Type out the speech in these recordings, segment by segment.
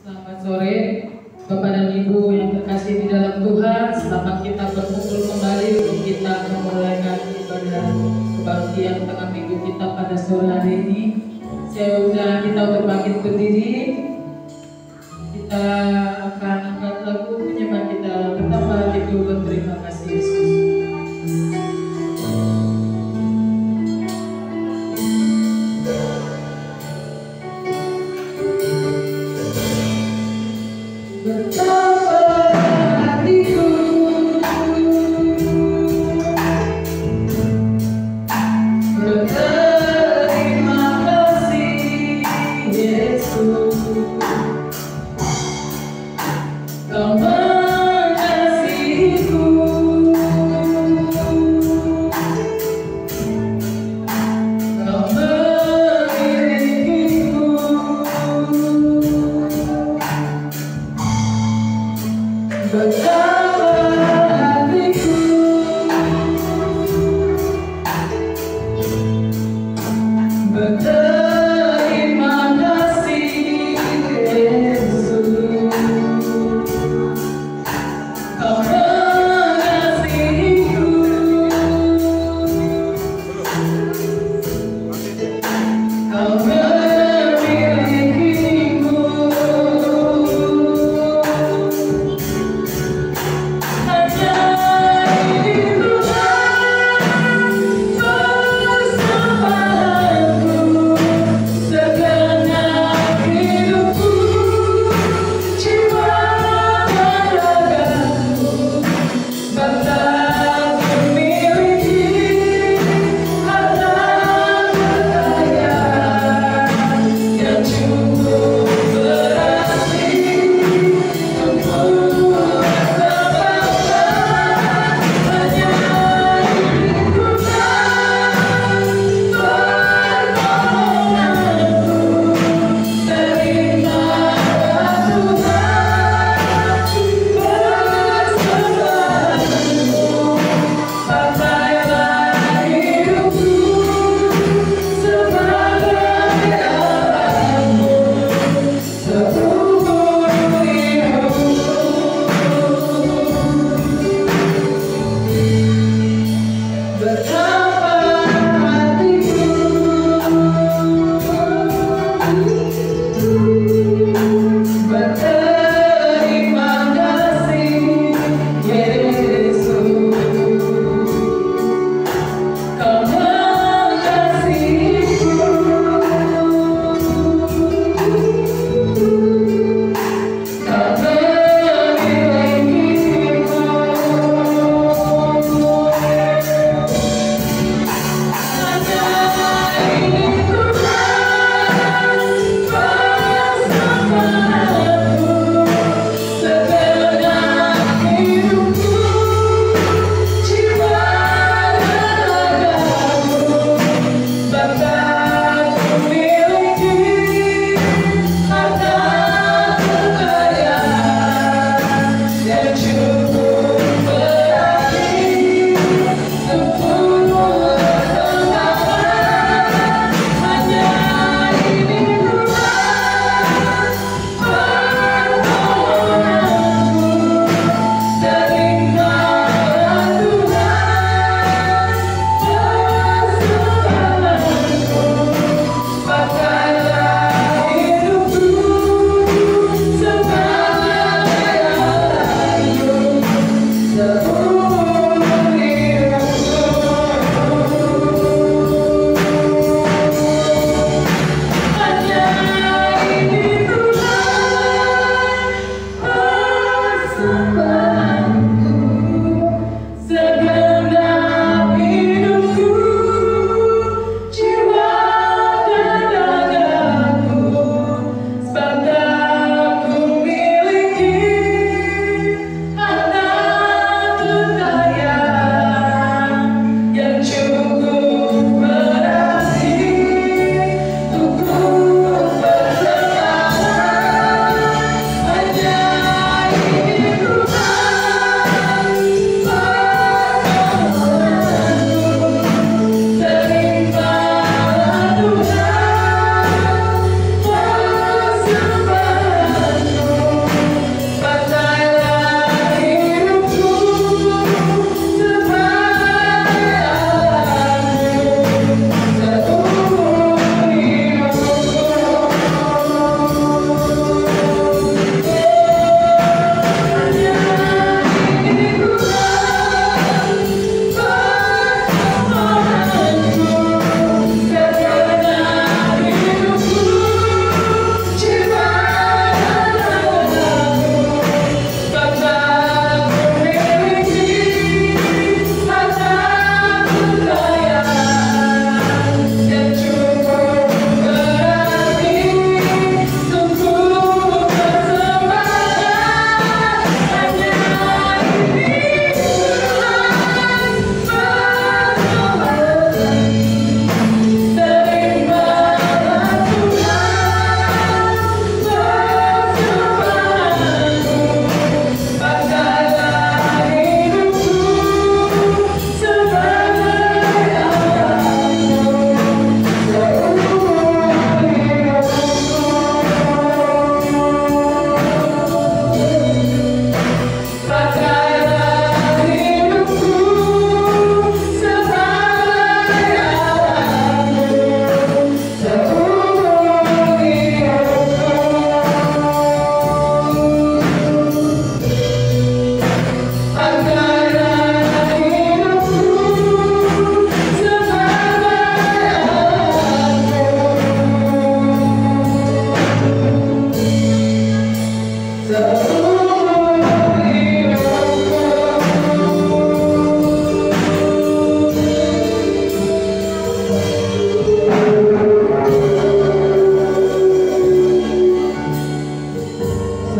Selamat sore, Bapak dan Ibu yang terkasih di dalam Tuhan. Selamat kita berkumpul kembali untuk kita memulaikan ibadah kebaktian tengah minggu kita pada sore hari ini. Saya undang kita untuk bangkit berdiri. Kita akan angkat lagu penyembah kita pertama, yaitu berterima kasih Yesus.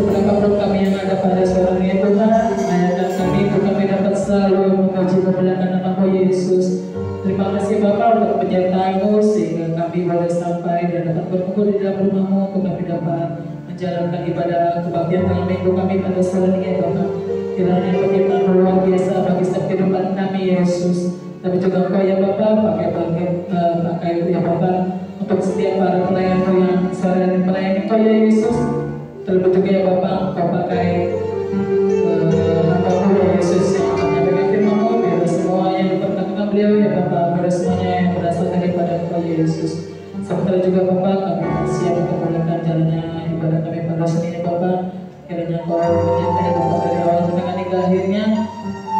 seberapa pun kami yang ada pada sore ini Tuhan, ayahkan kami untuk kami dapat selalu memuji memuliakan nama-Mu Yesus. Terima kasih Bapa untuk penyertaan-Mu sehingga kami boleh sampai dan dapat berkumpul di dalam rumah-Mu untuk kami dapat menjalankan ibadah kebaktian tengah minggu kami pada sore ini Bapa. Kiranya permintaan luar biasa bagi setiap kehidupan kami Yesus. Tapi juga Engkau ya Bapa, pakai ya Bapa untuk setiap para pelayan-Mu yang sore ini melayani Engkau ya Yesus. Terlebih juga ya Bapa, Engkau pakai hamba-Mu ya Yesus yang akan menyampaikan firman-Mu, biar semua yang diperkatakan beliau ya Bapa, biar semuanya yang berasal daripada Engkau ya Yesus. Sementara juga Bapa, kami siap untuk melakukan jalannya ibadah kami pada sore ini Bapa. Kiranya Engkau menyertai Bapa dari awal tengah hingga akhirnya.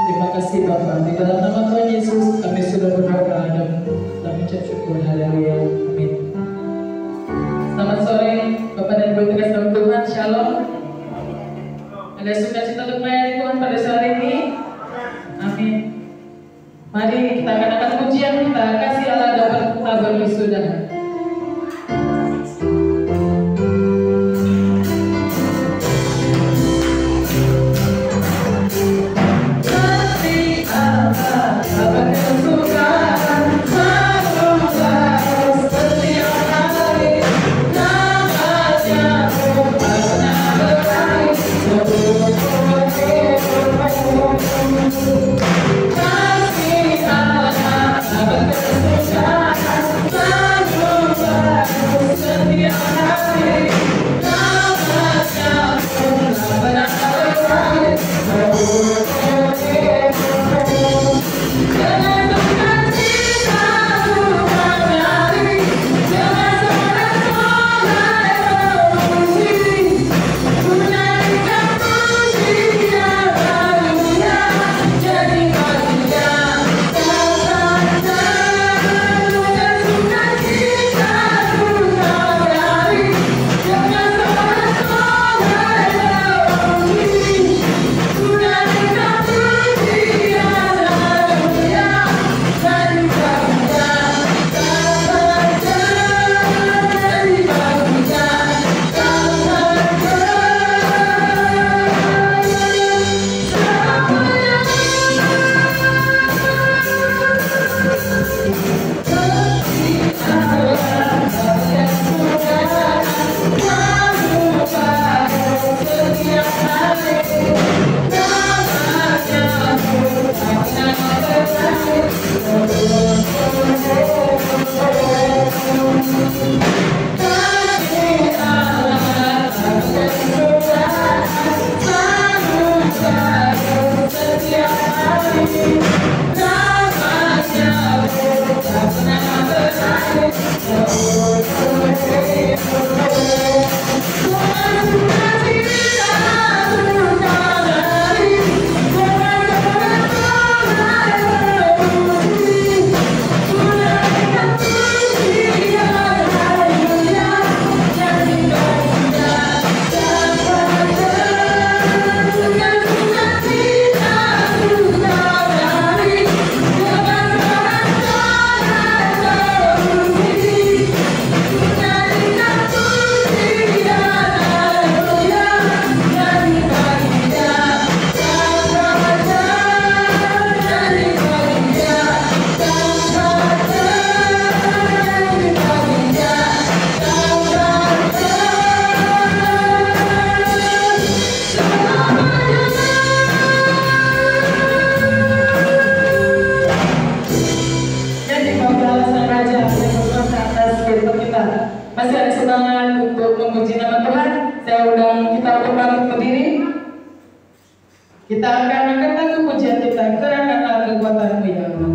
Terima kasih Bapa. Di dalam nama Tuhan Yesus kami sudah berdoa dan mengucap syukur. Haleluya. Amin. Selamat sore Bapak dan Ibu terkasih dalam Tuhan. Shalom. Ada sukacita untuk melayani Tuhan pada sore ini. Amin. Mari kita akan pujian kita. Kasih Allah dapat kita berwisuda. Masih ada semangat untuk memuji nama Tuhan. Saya undang kita untuk bangkit berdiri. Kita akan angkat pujian kita, kerana kekuatan-Mu ya Allah.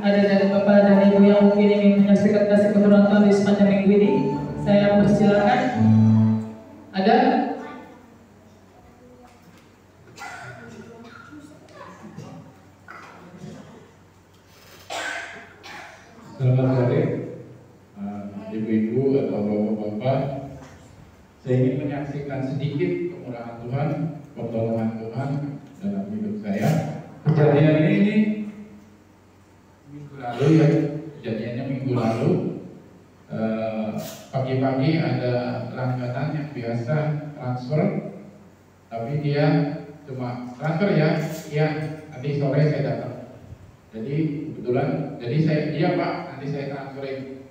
ada dari Bapak dan Ibu yang mungkin ingin menyaksikan kasih keberuntungan di sepanjang minggu ini? Saya persilakan. Ada? Selamat sore, ibu-ibu atau bapak-bapak. Saya ingin menyaksikan sedikit kemurahan Tuhan, pertolongan Tuhan dalam hidup saya. Kejadian ini minggu lalu ya, kejadiannya minggu lalu. Pagi-pagi ada langganan yang biasa transfer, tapi dia cuma transfer ya, iya nanti sore saya datang. Jadi kebetulan, iya Pak, nanti saya transferin.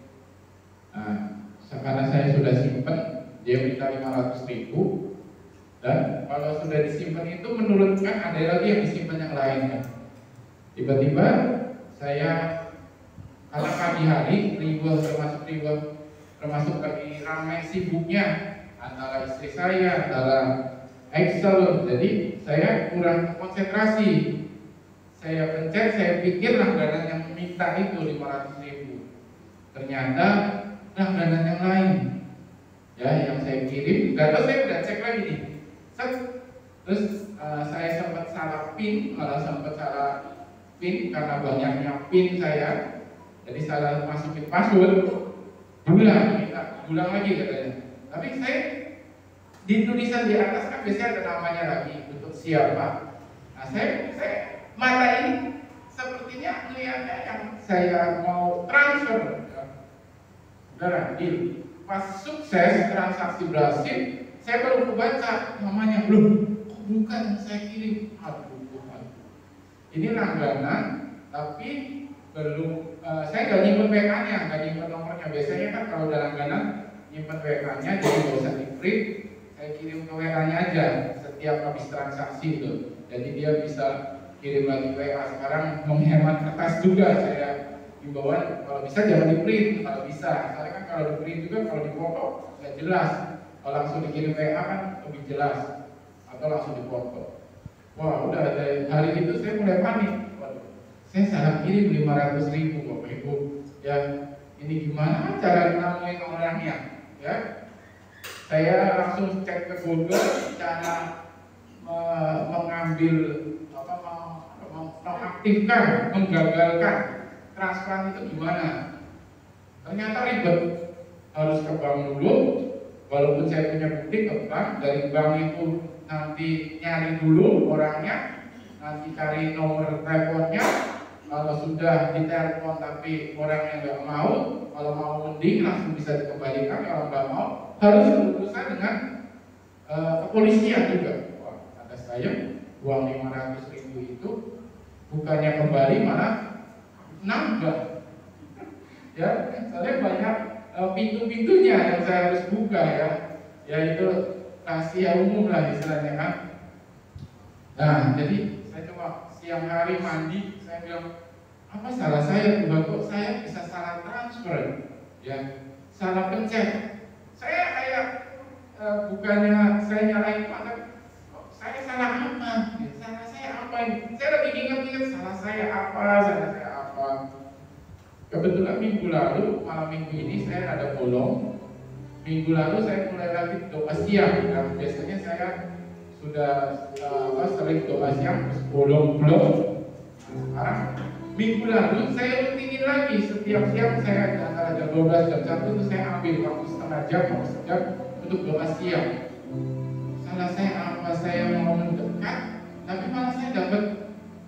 Karena saya sudah simpen, dia minta 500.000, dan kalau sudah disimpan itu menurunkan ada lagi yang disimpan yang lainnya. Tiba-tiba saya, karena pagi hari termasuk lagi ramai sibuknya antara istri saya, antara Excel, jadi saya kurang konsentrasi. Saya pencet, saya pikir langganan yang meminta itu 500.000. Ternyata langganan yang lain, ya, yang saya kirim. Lalu saya udah cek lagi nih, terus saya sempat salah pin, karena banyaknya pin saya, jadi salah masukin password. Ulang lagi katanya. Tapi saya di tulisan di atas kan biasanya ada namanya lagi untuk siapa. Nah, saya mata ini sepertinya melihatnya yang saya mau transfer. Saudara, pas sukses transaksi berhasil, saya baru kebaca namanya, kok bukan yang saya kirim. Aduh. Ini langganan, tapi belum. Saya nggak nyimpen WK-nya, nggak nyimpen nomornya. Biasanya kan kalau ada langganan nyimpen WK-nya, jadi nggak usah di print. Saya kirim ke WK-nya aja setiap habis transaksi itu. Jadi dia bisa kirim lagi WA. Sekarang menghemat kertas juga, saya himbauan kalau bisa jangan di print kalau bisa. Soalnya kan kalau di print juga kalau dipoto nggak jelas. Kalau langsung dikirim WA kan lebih jelas, atau langsung dipoto. Wah, udah dari hari itu saya mulai panik. Waduh, saya salah kirim 500.000 Bapak Ibu. Ya, ini gimana cara nemuin orangnya? Ya, saya langsung cek ke Google cara mengambil mengaktifkan, menggagalkan transferan itu gimana. Ternyata ribet, harus ke bank dulu. Walaupun saya punya bukti ke bank, dari bank itu nanti nyari dulu orangnya, nanti cari nomor teleponnya. Kalau sudah ditelepon tapi orangnya nggak mau, kalau mau mending langsung bisa dikembalikan. Kalau nggak mau harus berurusan dengan kepolisian juga. Wah, kata saya uang 500.000 itu bukannya kembali malah nambah. Ya, soalnya banyak pintu-pintunya yang saya harus buka ya. Yaitu rahasia umum lah istilahnya kan. Nah, jadi saya coba siang hari mandi, saya bilang apa salah saya Tuhan, kok saya bisa salah transfer, ya, salah pencet. Saya kayak bukannya saya nyalain Pak, kok saya salah apa? Salah saya apa ini? Saya lagi ingat-ingat salah saya apa. Kebetulan minggu lalu, malam minggu ini saya ada bolong. Minggu lalu saya mulai lagi doa siang. Dan biasanya saya sudah sering doa siang terus bolong-bolong. Sekarang minggu lalu saya rutinin lagi setiap siang. Saya antara jam 12 jam 1 itu saya ambil waktu setengah jam untuk doa siang. Salah saya apa? Saya mau mendekat, tapi malah saya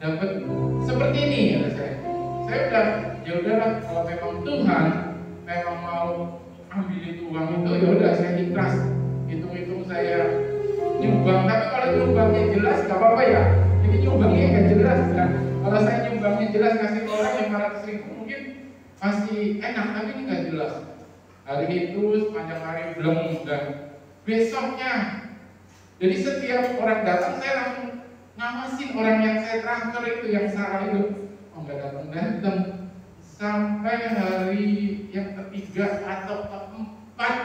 dapat seperti ini ya saya. Saya udah, ya udahlah, kalau memang Tuhan memang mau ambil itu uang itu, ya udah saya ikhlas. Hitung-hitung saya nyumbang, tapi kalau nyumbangnya jelas gak apa-apa ya. Ini nyumbangnya gak jelas kan. Kalau saya nyumbangnya jelas kasih orang 500.000 mungkin masih enak, tapi ini gak jelas. Hari itu sepanjang hari belum, dan besoknya. Jadi setiap orang datang saya langsung ngawasin orang yang saya transfer itu yang salah itu. Oh, nggak datang sampai hari yang ketiga atau keempat.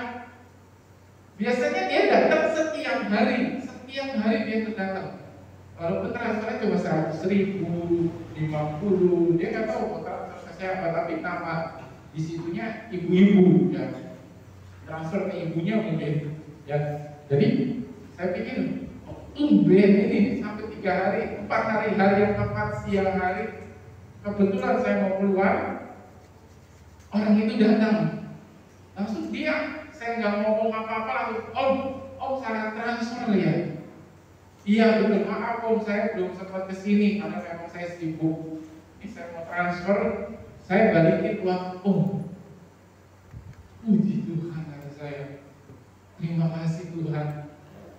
Biasanya dia datang setiap hari dia datang. Walaupun transfernya cuma 100.000, 50, dia nggak tahu kok transfer saya apa, tapi nama di situnya ibu-ibu ya, transfer ke ibunya mungkin ya. Jadi saya pikir tumben ini sampai 3 hari, 4 hari, hari yang keempat siang hari, kebetulan saya mau keluar, orang itu datang, langsung dia, saya nggak ngomong apa-apa, langsung om salah transfer ya. Iya betul, maaf om, saya belum sempat kesini karena memang saya sibuk. Ini saya mau transfer, saya balikin uang om. Puji Tuhan kata saya. Terima kasih Tuhan.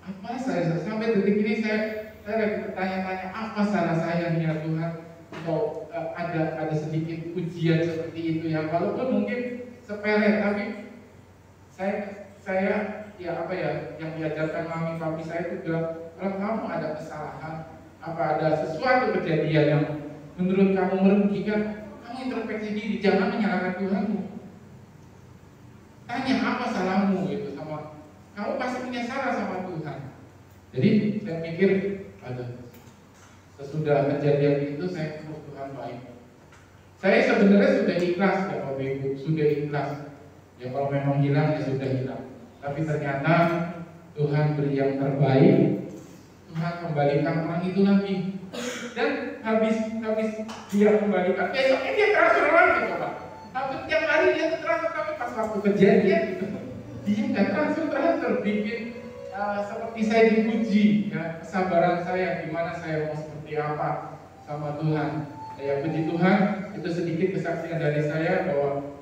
Apa saya sampai detik ini saya lagi bertanya-tanya apa salah saya ya Tuhan. Kalau ada sedikit pujian seperti itu ya, walaupun mungkin sepele, tapi saya ya apa ya yang diajarkan mami papi saya itu bilang, kalau kamu ada kesalahan, apa ada sesuatu kejadian yang menurut kamu merugikan, kamu introspeksi diri, jangan menyalahkan Tuhanmu. Tanya apa salahmu gitu sama kamu, pasti punya salah sama Tuhan. Jadi saya mikir, sesudah kejadian itu saya Tuhan baik. Saya sebenarnya sudah ikhlas ya Bapak Ibu, sudah ikhlas. Ya kalau memang hilang ya sudah hilang. Tapi ternyata Tuhan beri yang terbaik. Tuhan kembalikan orang itu lagi. Dan habis dia kembalikan, besoknya dia transfer lagi Bapak. Hampir tiap hari dia transfer, tapi pas waktu kejadian gitu, dia nggak transfer bikin seperti saya dipuji ya, kesabaran saya, gimana saya mau seperti apa sama Tuhan. Ya puji Tuhan, itu sedikit kesaksian dari saya bahwa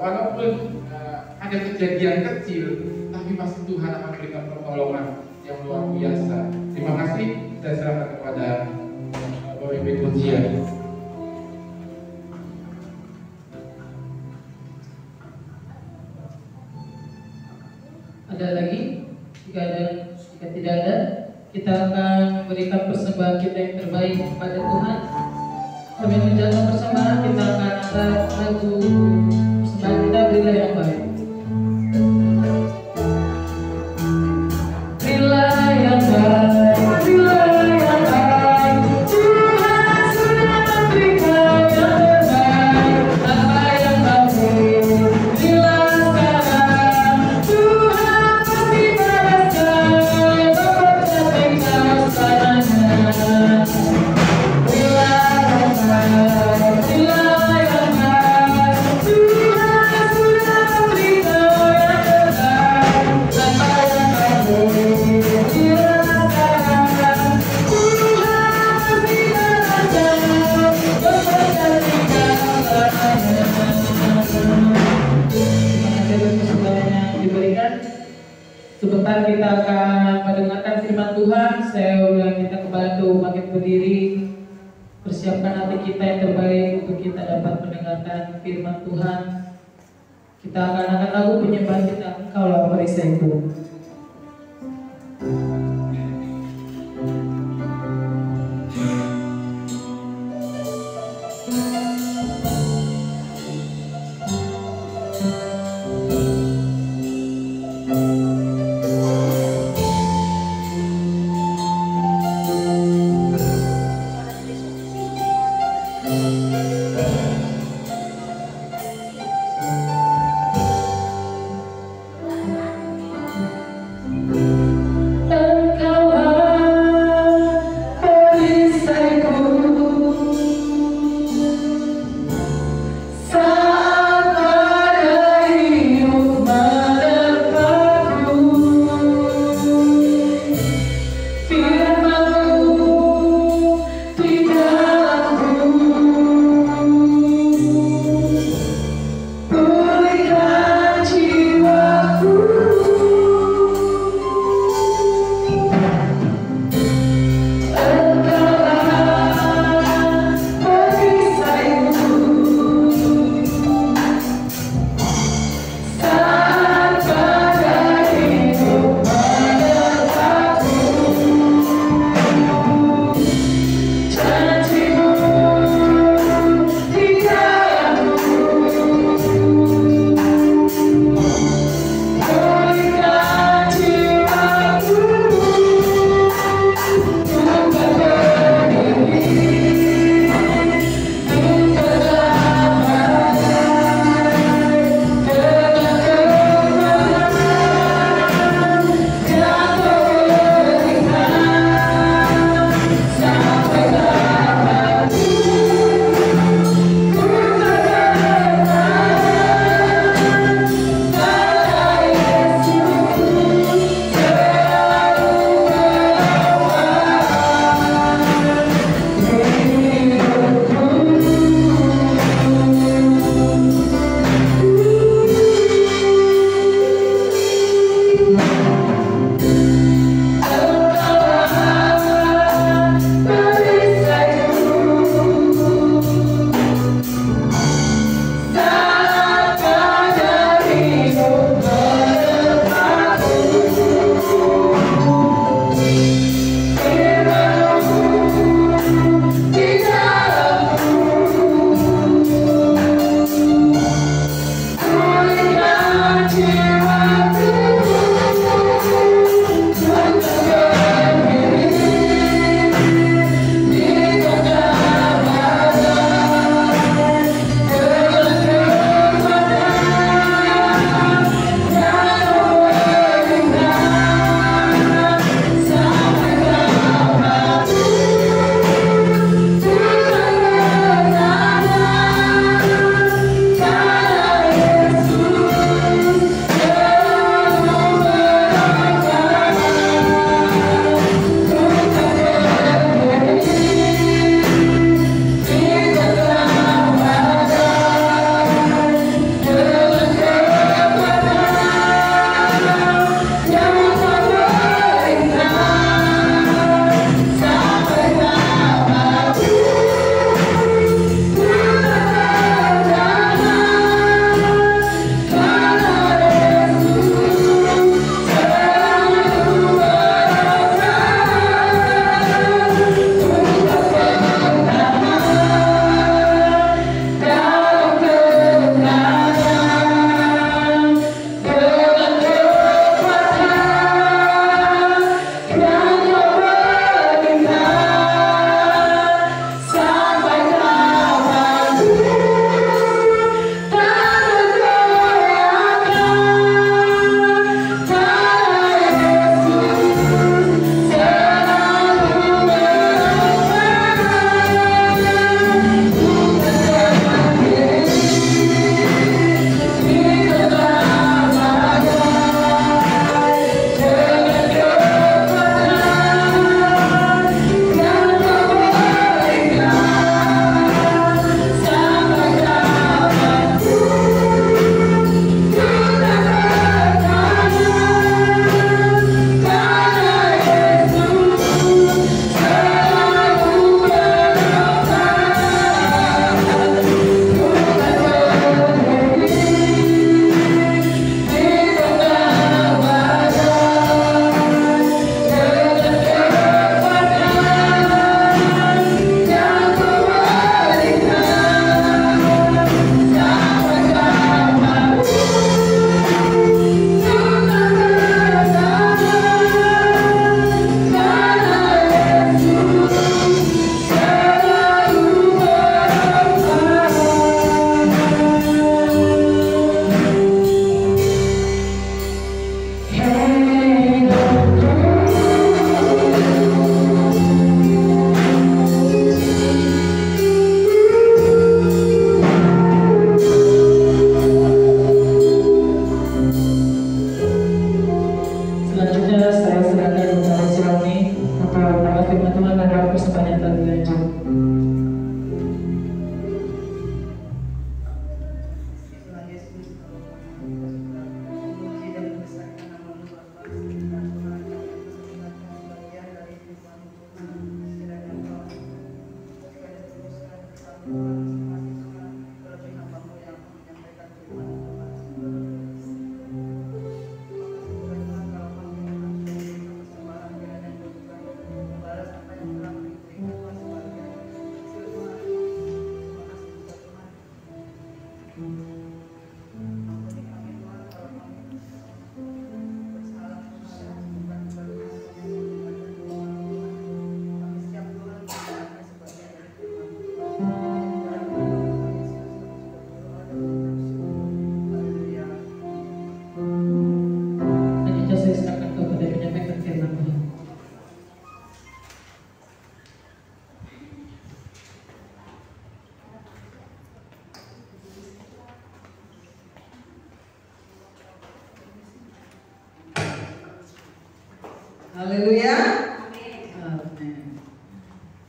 walaupun ada kejadian kecil, tapi pasti Tuhan akan berikan pertolongan yang luar biasa. Terima kasih, saya serahkan kepada pemimpin pujian. Ada lagi? Jika tidak ada, kita akan berikan persembahan kita yang terbaik kepada Tuhan. Kami menjalankan persembahan, kita akan angkat lagu persembahan kita, Berilah yang Baik. Berilah yang baik, berilah yang baik, Tuhan sudah memberikan yang terbaik. Apa yang baik, berilah sekarang, Tuhan pasti balaskan, berkata engkau sepanjang. Sebentar kita akan mendengarkan firman Tuhan. Saya ulang kita kembali untuk bangkit berdiri, persiapkan hati kita yang terbaik untuk kita dapat mendengarkan firman Tuhan. Kita akan angkat lagu penyembahan kita, Engkaulah perisaiku. Haleluya. Amin.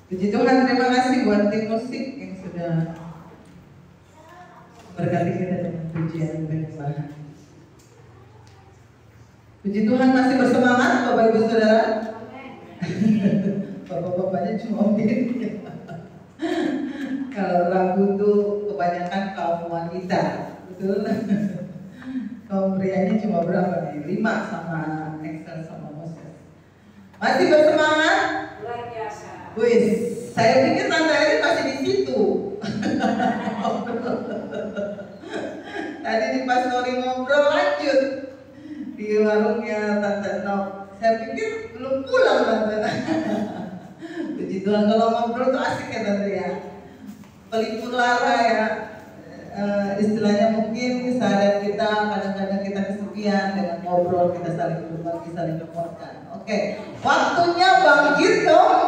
Puji Tuhan, terima kasih buat tim musik yang sudah berkati kita dengan pujian penyembahan. Puji Tuhan, masih bersemangat Bapak Ibu Saudara. Bapak-bapaknya cuma begini. Kalau lagu itu kebanyakan kaum wanita, betul? Kaum prianya cuma berapa nih? 5 sama Excel sama Moses. Masih bersemangat? Luar biasa. Wih, saya pikir Tante Eri masih di situ. Tadi di pastori ngobrol lanjut di warungnya Tante Nok. Saya pikir belum pulang Tante. Puji Tuhan, kalau ngobrol tuh asik ya Tante ya. Pelipur lara ya. Istilahnya mungkin keseharian kita kadang-kadang kita kesepian, dengan ngobrol kita saling berbagi, saling menguatkan. Oke, waktunya bangkit dong,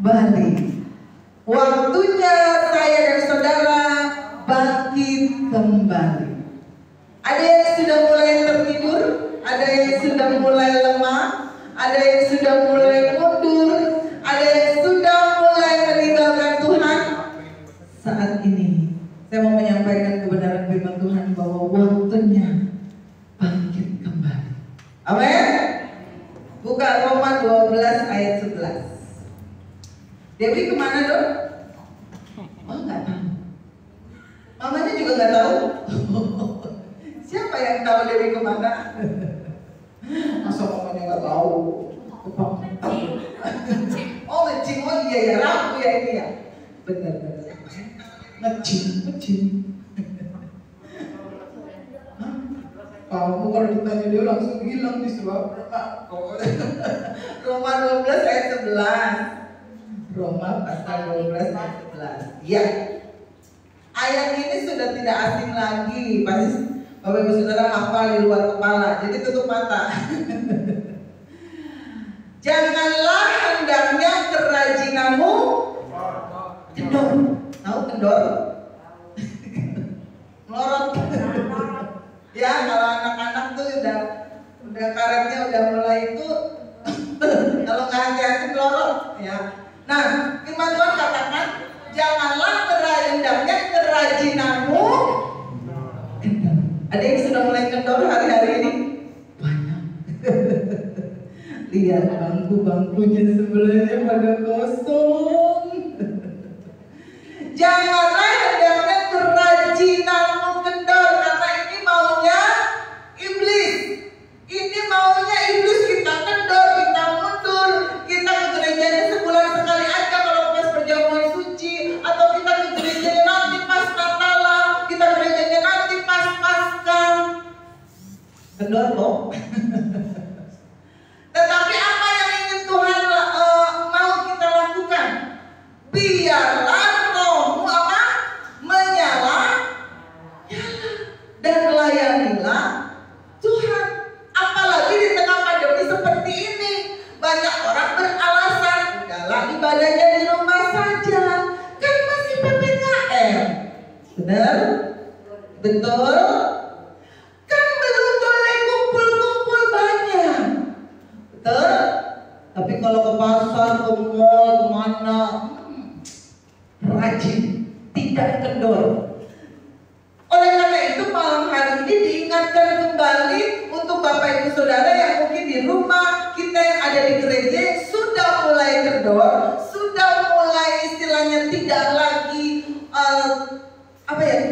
balik. Waktunya saya dan saudara bangkit kembali. Ada yang sudah mulai tertidur, ada yang sudah mulai lemah, ada yang sudah mulai mundur, ada yang sudah mulai meninggalkan Tuhan. Saat ini saya mau menyampaikan kebenaran firman Tuhan bahwa waktunya bangkit kembali. Amin. Buka Roma 12 ayat 11. Dewi kemana dong? Oh nggak tahu. Mamanya juga nggak tahu. Siapa yang tahu Dewi kemana? Masa mamanya nggak tahu? Oh ngecing, oh iya ya, ragu ya ini ya. Benar. Ngecing. Kamu kalau ditanya dia langsung hilang di sebab Roma 12 ayat 11. Roma pasal 12 ayat 11. Ya. Ayat ini sudah tidak asing lagi. Pasti Bapak Ibu Saudara hafal di luar kepala. Jadi tutup mata. Janganlah hendaknya kerajinanmu kendor. Tahu kendor? Melorot. Ya, kalau anak-anak tuh udah karetnya udah mulai itu kalau nggak hati-hati melorot ya. Nah, firman Tuhan katakan janganlah hendaknya kerajinanmu kendor. Ada yang sudah mulai kendor hari-hari ini? Banyak. Lihat bangku-bangkunya sebelahnya pada kosong. Janganlah hendaknya kerajinanmu kendor, karena ini maunya iblis. Ini maunya iblis, kita kendor, kita mundur, kita ke gerejanya sebulan sekali aja kalau pas perjamuan suci, atau kita ke gerejanya nanti pas Natalan, kita gerejanya nanti pas Paskah. Kendor loh. Tetapi apa yang ingin Tuhan mau kita lakukan? Biarlah rohmu apa? Menyala dan layanilah Tuhan. Apalagi di tengah pandemi seperti ini, banyak orang beralasan udahlah ibadahnya di rumah saja, kan masih PPKM. Benar? Betul? Kan belum boleh kumpul-kumpul banyak. Betul? Tapi kalau ke pasar, ke mall, kemana, rajin, tidak kendor. Oleh karena itu malam hari ini diingatkan kembali untuk Bapak Ibu Saudara yang mungkin di rumah, kita yang ada di gereja yang sudah mulai kendor, sudah mulai istilahnya tidak lagi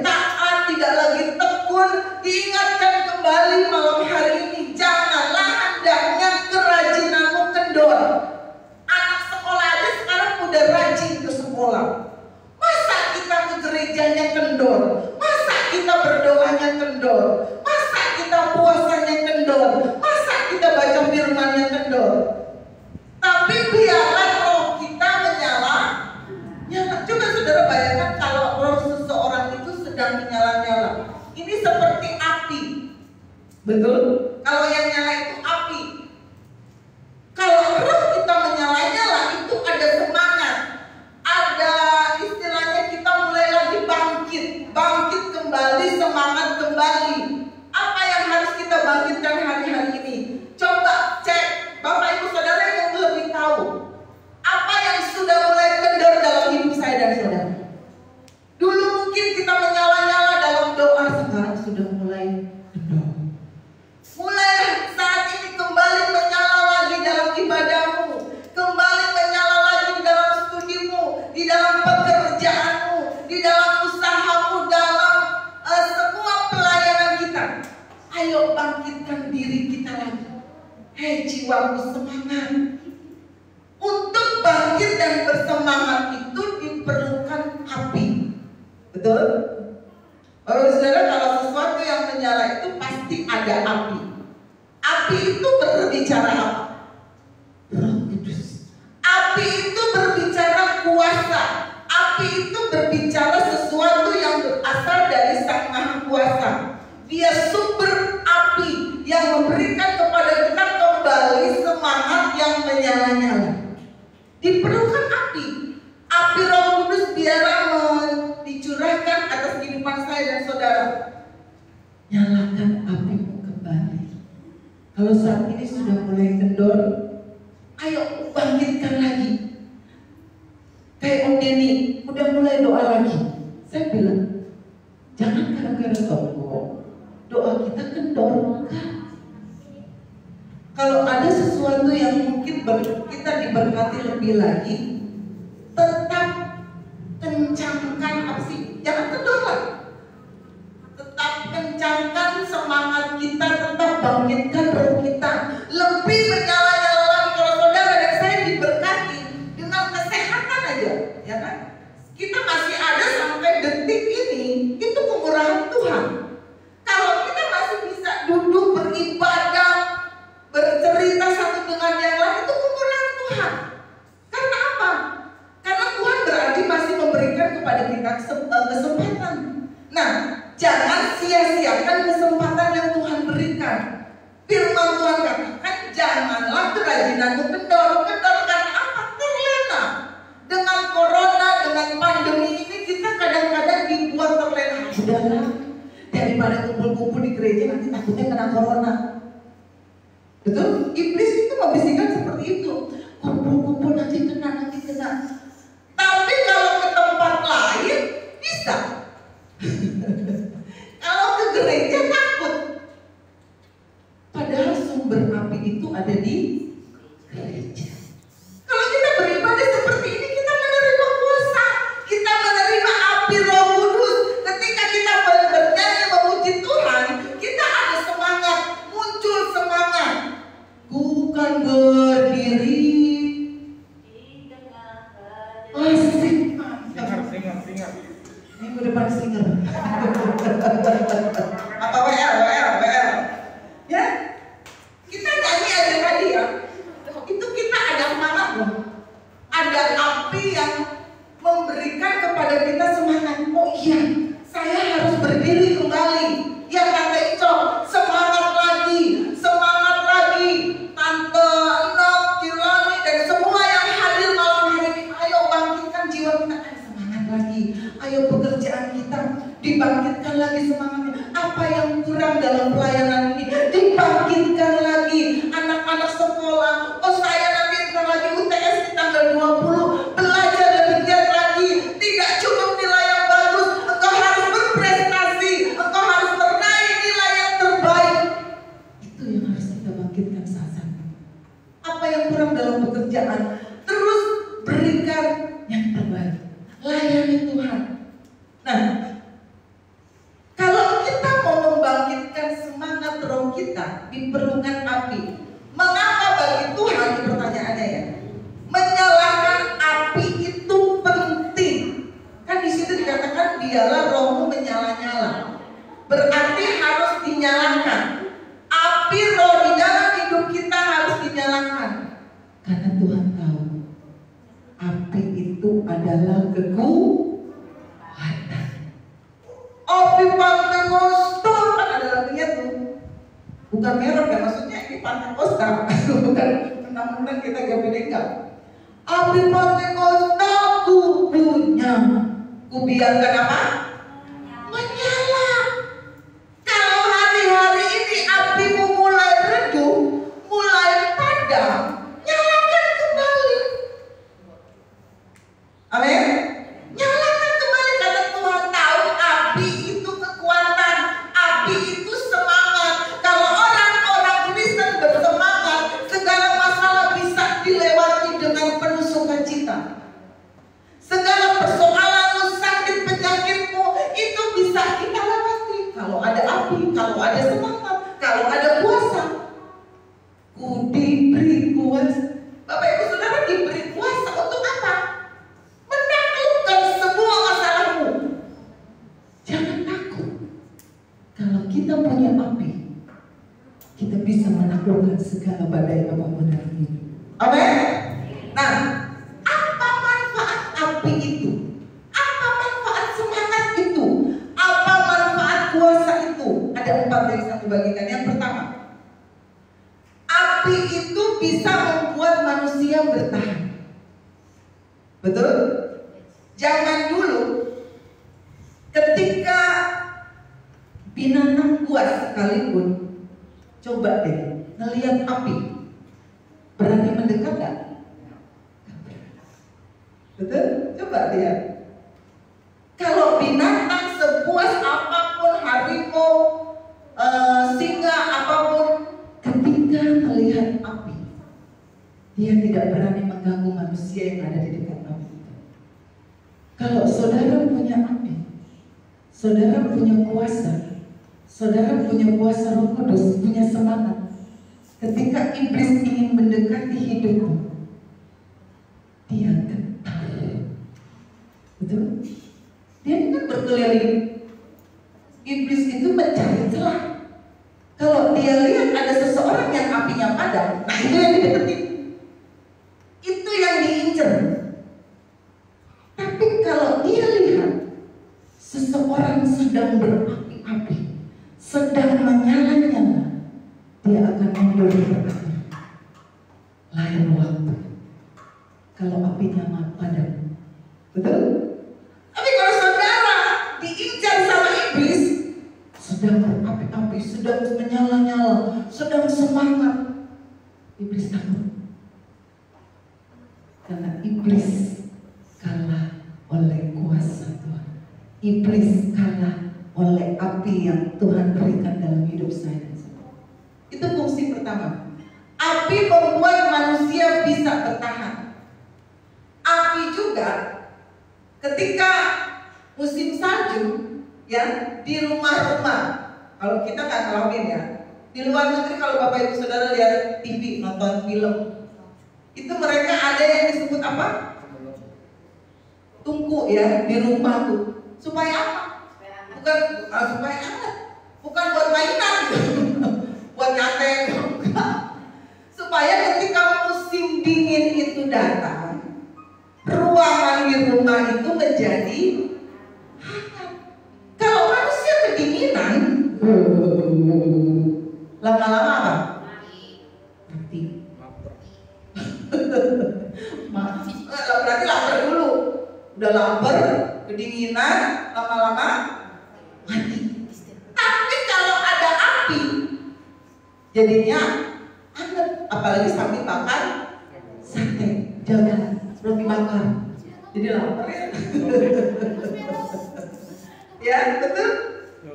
taat, tidak lagi tekun, diingatkan kembali malam hari ini, janganlah hendaknya kerajinanmu kendor. Anak sekolah aja sekarang udah rajin ke sekolah. Masa kita ke gerejanya kendor? Masa kita berdoanya kendor? Masa kita puasanya kendor? Masa kita baca firman-Nya kendor? Tapi biarlah roh kita menyala. Coba saudara bayangkan kalau roh seseorang itu sedang menyala-nyala. Ini seperti api. Betul? Kalau yang nyala itu api. Kalau roh kita menyala-nyala itu ada semangat. Ada istilahnya kita mulai lagi bangkit kembali, semangat kembali. Apa yang harus kita bangkitkan hari-hari ini? Coba cek, Bapak Ibu ayo bangkitkan diri kita lagi. Hei jiwaku, semangat. Untuk bangkit dan bersemangat itu diperlukan api. Betul? Saudara, kalau sesuatu yang menyala itu pasti ada api. Api itu berbicara apa? Roh Kudus. Api itu berbicara kuasa. Api itu berbicara sesuatu yang berasal dari Sang Maha Kuasa. Dia sumber api yang memberikan kepada kita kembali semangat yang menyala-nyala. Diperlukan api. Api Roh Kudus biarlah dicurahkan atas kehidupan saya dan saudara. Nyalakan apimu kembali. Kalau saat ini sudah mulai kendor, ayo bangkitkan lagi. Kayak Om Denny, udah mulai doa lagi. Saya bilang, jangan gara-gara toko doa kita kendor. Kalau ada sesuatu yang mungkin kita diberkati lebih lagi, tetap kencangkan apa sih? Jangan kendor lagi. Tetap kencangkan semangat kita, tetap bangkitkan roh kita. Lebih menyala-nyala lagi. Kalau saudara dan saya diberkati dengan kesehatan aja, ya kan? Kita masih ada sampai detik ini, itu kemurahan Tuhan. Kalau kita masih bisa duduk beribadah, bercerita satu dengan yang lain, itu kemurahan Tuhan. Karena apa? Karena Tuhan berarti masih memberikan kepada kita kesempatan. Nah, jangan sia-siakan kesempatan yang Tuhan berikan. Firman Tuhan katakan, janganlah kerajinanmu kendor. Kendor karena apa? Terlena. Dengan corona, dengan pandemi ini, kita kadang-kadang dibuat terlena. Sudahlah, daripada kumpul-kumpul di gereja nanti takutnya kena corona. Betul? Iblis itu membisikkan seperti itu. Kumpul-kumpul nanti kena. Tapi kalau ke tempat lain bisa. Kalau ke gereja takut. Padahal sumber api itu ada di gereja. Kalau kita beribadah seperti ini, kita menerima kuasa, kita menerima api Roh Kudus. Ketika kita bernyanyi memuji Tuhan, kita ada semangat, muncul semangat. Bukan berdiri. Asik, Singer. minggu depan singer. Apa WL. Ya, kita nyanyi aja tadi ya. Itu kita ada semangat loh. Ada api yang memberikan kepada kita semangat. Oh iya, saya harus berdiri kembali. Ya kata Ico, semangat lagi. Tante Enok, Kilani, dan semua yang hadir malam hari ini, ayo bangkitkan jiwa kita. Ada semangat lagi. Ayo pekerjaan kita dibangkitkan lagi semangatnya. Apa yang kurang dalam pelayanan ini dibangkitkan lagi. Anak-anak sekolah, oh saya nanti entar lagi UTS di tanggal 20, belajar lebih giat lagi. Tidak cukup nilai yang bagus, engkau harus berprestasi, engkau harus meraih nilai yang terbaik. Itu yang harus kita bangkitkan saat ini. Apa yang kurang dalam pekerjaan, terus berikan yang terbaik. Layani Tuhan. Nah, kalau kita mau membangkitkan semangat roh kita, diperlukan api. Mengapa bagi Tuhan, pertanyaannya ya, menyalakan api itu penting? Kan di situ dikatakan biarlah rohmu menyala-nyala. Berarti harus dinyalakan. Api roh di dalam hidup kita harus dinyalakan. Karena Tuhan tahu api itu adalah kekuatan. Api Pentakosta kan ada lagunya tuh. Bukan merek ya, maksudnya ini Pentakosta. Bukan mentang-mentang kita gak beda. Api Pentakosta ku punya, ku biarkan apa? Menyala. Kalau hari-hari ini apimu mulai redup, mulai padam, nyalakan kembali. Amin. Nyalakan kembali karena Tuhan tahu api itu kekuatan, api itu semangat. Kalau orang-orang Kristen bersemangat, segala masalah bisa dilewati dengan penuh sukacita. Segala persoalanmu, sakit penyakitmu, kita punya api, kita bisa menaklukkan segala badai apapun dalam hidup. Amin. Nah, apa manfaat api itu? Apa manfaat semangat itu? Apa manfaat kuasa itu? Ada 4 yang saya bagikan. Yang pertama, api itu bisa membuat manusia bertahan. Betul? Zaman dulu, ketika binatang buas sekalipun, coba deh ngelihat api, berani mendekat gak? Betul? Coba lihat. Kalau binatang sebuas apapun, harimau, singa, apapun, ketika melihat api, dia tidak berani mengganggu manusia yang ada di dekat api. Kalau saudara punya api, saudara punya kuasa, saudara punya kuasa Roh Kudus, punya semangat. Ketika iblis ingin mendekati hidupmu, dia gentar. Betul? Dia kan berkeliling. Iblis itu mencari celah. Kalau dia lihat ada seseorang yang apinya padam, nah itu yang dideketin, itu yang diincar. Tapi kalau dia lihat seseorang sedang berapi-api, sedang menyala-nyala, dia akan mundur berkata, lain waktu kalau apinya padam. Betul? Tapi kalau saudara diincar sama iblis, sedang berapi-api, sedang menyala-nyala, sedang semangat, iblis takut. Karena iblis kalah oleh kuasa Tuhan. Iblis kalah oleh api yang Tuhan berikan dalam hidup saya. Itu fungsi pertama. Api membuat manusia bisa bertahan. Api juga ketika musim salju, ya, di rumah-rumah. Kalau kita nggak ngalamin ya, di luar negeri kalau Bapak Ibu Saudara lihat TV, nonton film, itu mereka ada yang disebut apa? Tungku ya, di rumah tuh. Supaya apa? Bukan supaya hangat, bukan buat mainan, buat nyantai. Supaya ketika musim dingin itu datang, ruangan di rumah itu menjadi hangat. Kalau manusia kedinginan, lama-lama apa? Mati. Berarti lapar dulu. Udah lapar, kedinginan, lama-lama mati. Tapi kalau ada api, jadinya hangat. Apalagi sambil makan sate, jangan roti bakar, jadi lapar ya. Ya betul.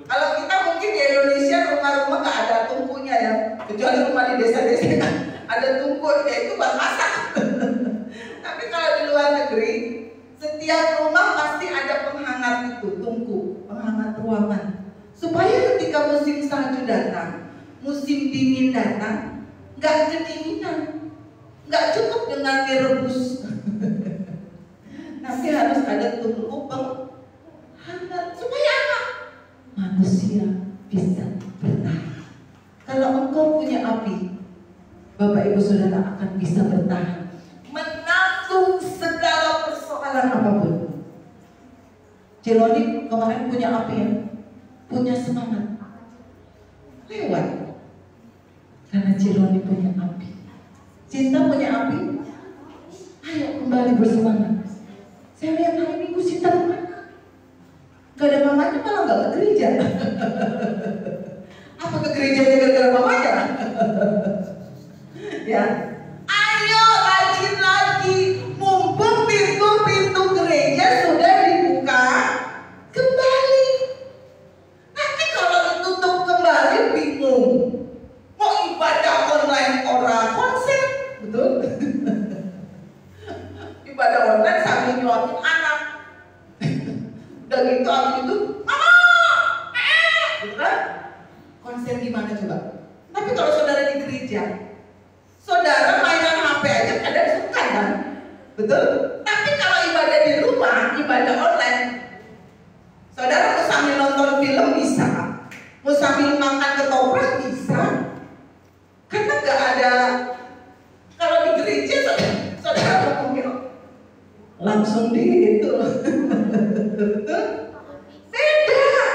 Kalau kita mungkin di Indonesia rumah-rumah nggak ada tungkunya ya, kecuali rumah di desa-desa ada tungku, ya itu buat masak. Tapi kalau di luar negeri, setiap rumah pasti ada penghangat itu, tungku, penghangat ruangan, supaya ketika musim salju datang, musim dingin datang, nggak kedinginan, nggak cukup dengan direbus. Tapi harus ada tungku penghangat supaya apa? Manusia bisa bertahan. Kalau engkau punya api, Bapak Ibu Saudara akan bisa bertahan, menanggung segala persoalan apapun. Celoni kemarin punya api ya, punya semangat, lewat. Karena Celoni punya api. Cinta punya api, ayo kembali bersemangat. Saya lihat hari Minggu Cinta kemana? Gak ada mamanya, malah gak ke gereja. Apa ke gerejanya gara-gara mamanya? Ya, ayo rajin lagi, mumpung pintu-pintu gereja sudah dibuka kembali. Nanti kalau ditutup kembali bingung, mau ibadah online orang konsen, betul? Ibadah online sambil nyuapin anak. Udah gitu abis itu, mama, gitu kan? Konsen gimana coba? Tapi kalau saudara di gereja, saudara mainan HP aja kadang suka kan? Betul? Tapi kalau ibadah di rumah, ibadah online, saudara mau sambil nonton film bisa, Mau sambil makan ketoprak bisa. Karena nggak ada, kalau di gereja saudara mungkin langsung di itu. Beda.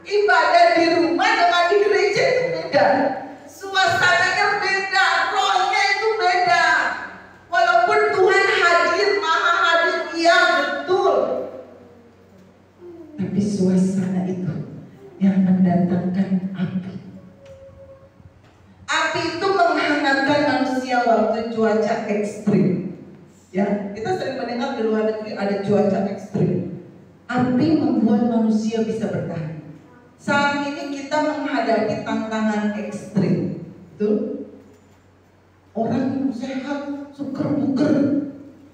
Ibadah di rumah dengan di gereja itu beda. Suasananya beda, rohnya itu beda. Walaupun Tuhan hadir, maha hadir, iya betul. Tapi suasana itu yang mendatangkan api. Api itu menghangatkan manusia waktu cuaca ekstrim. Ya, kita sering mendengar di luar negeri ada cuaca ekstrim. Api membuat manusia bisa bertahan. Saat ini kita menghadapi tantangan ekstrim. Betul? Orang sehat, suker buker,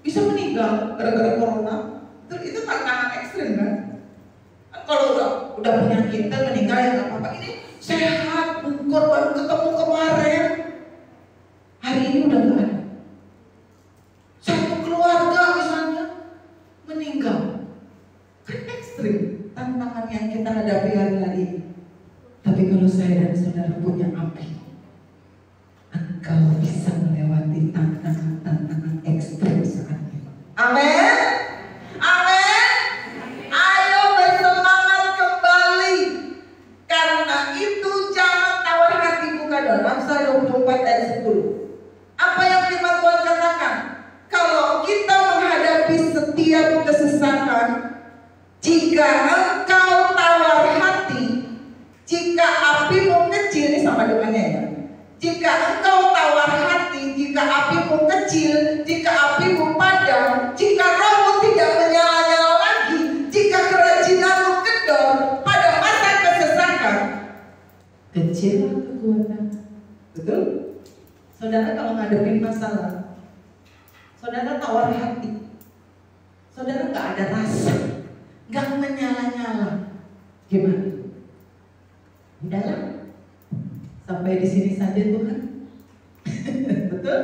bisa meninggal gara-gara corona. Itu tantangan ekstrim kan? Kalau udah penyakit meninggal ya nggak apa-apa. Ini sehat, buker, baru ketemu kemarin, hari ini udah nggak ada. Satu keluarga misalnya meninggal, kan ekstrim tantangan yang kita hadapi hari ini. Tapi kalau saya dan saudara punya api, engkau bisa melewati tantangan ekstrim saat ini. Amin. Amin. Ayo bersemangat kembali. Karena itu jangan tawar hati. Buka dalam Amsal 24 ayat 10. Apa yang firman Tuhan katakan? Kalau kita menghadapi setiap kesesakan, jika engkau tawar hati, jika apimu kecil, ini sama dengannya ya. Jika engkau tawar hati, jika apimu kecil, jika apimu padam, jika rohmu tidak menyala-nyala lagi, jika kerajinanmu kendor pada masa kesesakan, kecil kekuatan. Betul? Saudara kalau ngadepin masalah, saudara tawar hati, saudara nggak ada rasa, nggak menyala-nyala, gimana? Udahlah, sampai di sini saja Tuhan. Betul?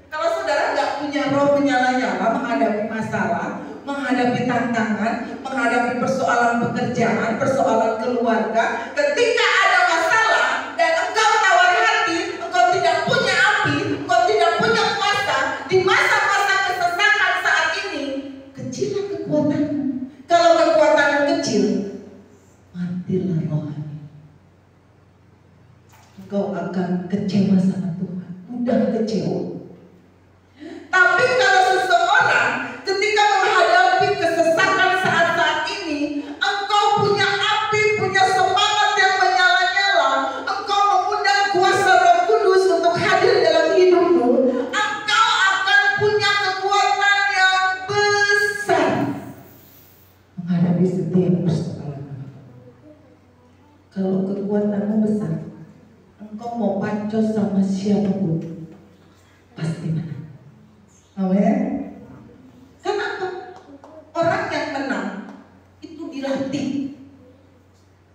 Kalau saudara nggak punya roh menyala-nyala menghadapi masalah, menghadapi tantangan, menghadapi persoalan pekerjaan, persoalan keluarga, ketika ada masalah dan engkau tawar hati, engkau tidak punya api, engkau tidak punya kuasa di masa-masa kesesakan saat ini, kecillah kekuatanmu. Kalau kekuatanmu kecil, matilah rohani. Engkau akan kecewa sama Tuhan, mudah kecewa. Tapi kalau seseorang ketika menghadapi kesesakan saat-saat ini, engkau punya api, punya semangat yang menyala-nyala, engkau mengundang kuasa Roh Kudus untuk hadir dalam hidupmu, engkau akan punya kekuatan yang besar menghadapi setiap persoalan. Kalau kekuatanmu besar, engkau mau pancos sama siapapun, pasti menang. Amin. Kenapa? Orang yang menang itu dilatih.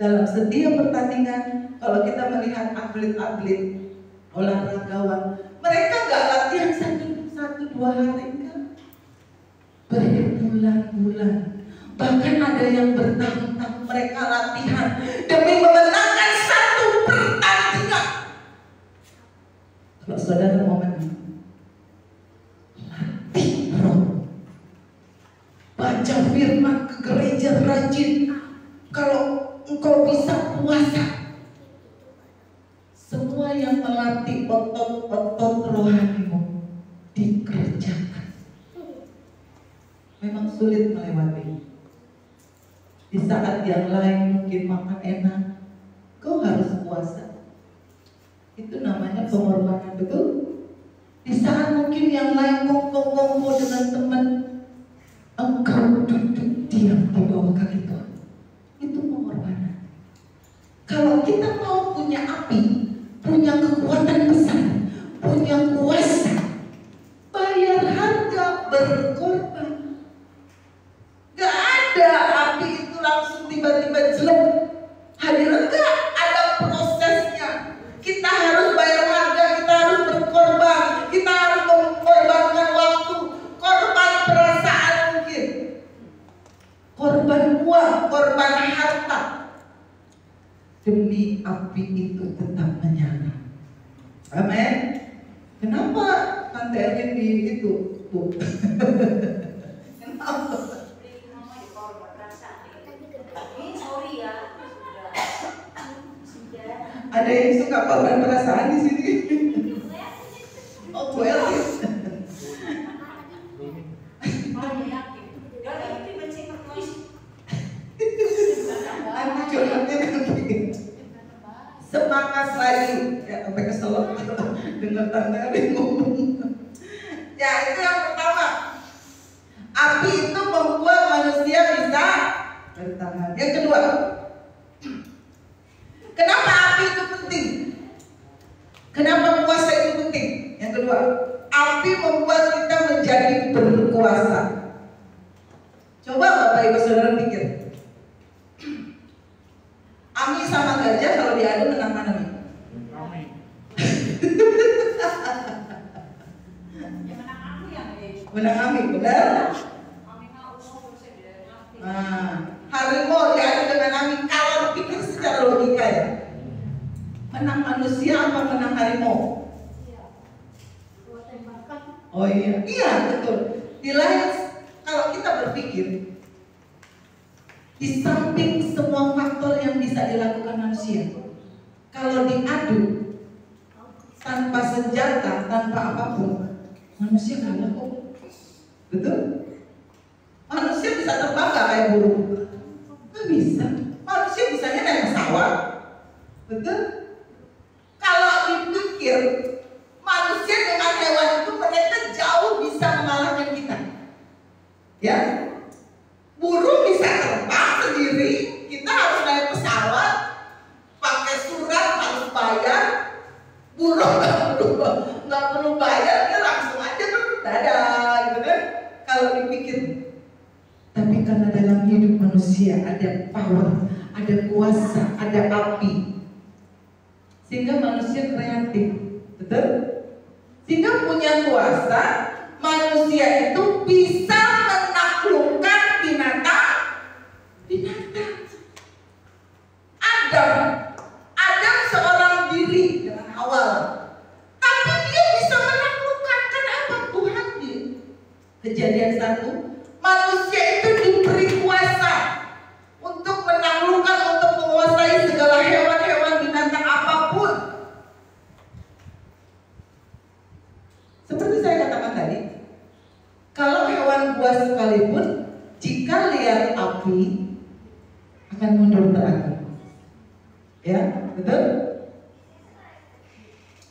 Dalam setiap pertandingan, kalau kita melihat atlet-atlet olahragawan, mereka gak latihan satu dua hari kan? Berbulan-bulan. Bahkan ada yang bertahun-tahun mereka latihan demi memenangkan satu pertandingan. Kalau saudara mau menang, latih roh, baca firman, ke gereja rajin. Kalau engkau bisa puasa, semua yang melatih otot-otot rohanimu dikerjakan. Memang sulit melewati. Di saat yang lain mungkin makan enak, kau harus puasa. Itu namanya pengorbanan, betul? Di saat mungkin yang lain kongko-kongko dengan teman, engkau duduk diam di bawah kaki Tuhan. Itu pengorbanan. Kalau kita mau punya api, punya kekuatan besar, punya kuasa, bayar harga, berkorban. Gak ada api itu langsung tiba-tiba jelek hadir, enggak, ada prosesnya. Kita harus bayar harga, kita harus berkorban, kita harus mengorbankan waktu, korban perasaan mungkin, korban uang, korban harta. demi api itu tetap menyala. Amin. Kenapa Tante Erwin di itu? Bu? Kenapa? Ada yang suka korban perasaan di sini. Oh, Bu Elvin. Semangat lagi ya, sampai kesel dengar Tante Erwin ngomong. Ya, itu yang pertama. Api itu membuat manusia bisa bertahan. Yang kedua, kenapa api itu penting? Kenapa puasa itu penting? Yang kedua, api membuat kita menjadi berkuasa. Coba Bapak Ibu Saudara pikir, Ami sama gajah kalau diadu menang mana nih? Ami. Menang Ami, benar? Nah, harimau diadu dengan Ami. Kalau pikir secara logika ya, menang manusia apa menang harimau? Oh iya, iya betul. Di lain, kalau kita berpikir, di samping semua faktor yang bisa dilakukan manusia, kalau diadu tanpa senjata, tanpa apapun, manusia nggak laku. Betul? Manusia bisa terbang nggak kayak burung? Nggak bisa. Manusia bisanya naik pesawat. Betul? Kalau dipikir, manusia dengan hewan itu mereka jauh bisa mengalahkan kita. Ya? Burung bisa terbang sendiri, kita harus naik pesawat, pakai surat, harus bayar. Burung nggak perlu bayar, dia langsung aja dadah, gitu kan? Kalau dipikir, tapi karena dalam hidup manusia ada power, ada kuasa, ada api, sehingga manusia kreatif, betul? Sehingga punya kuasa, manusia itu bisa menaklukkan binatang. Adam seorang diri dengan Hawa, tapi dia bisa menaklukkan. Kenapa? Tuhan dia. Kejadian 1, manusia itu diberi kuasa untuk menaklukkan, untuk menguasai segala hewan-hewan binatang apapun. Seperti saya katakan tadi, kalau hewan buas sekalipun, jika lihat api akan mundur berarti. Ya, betul?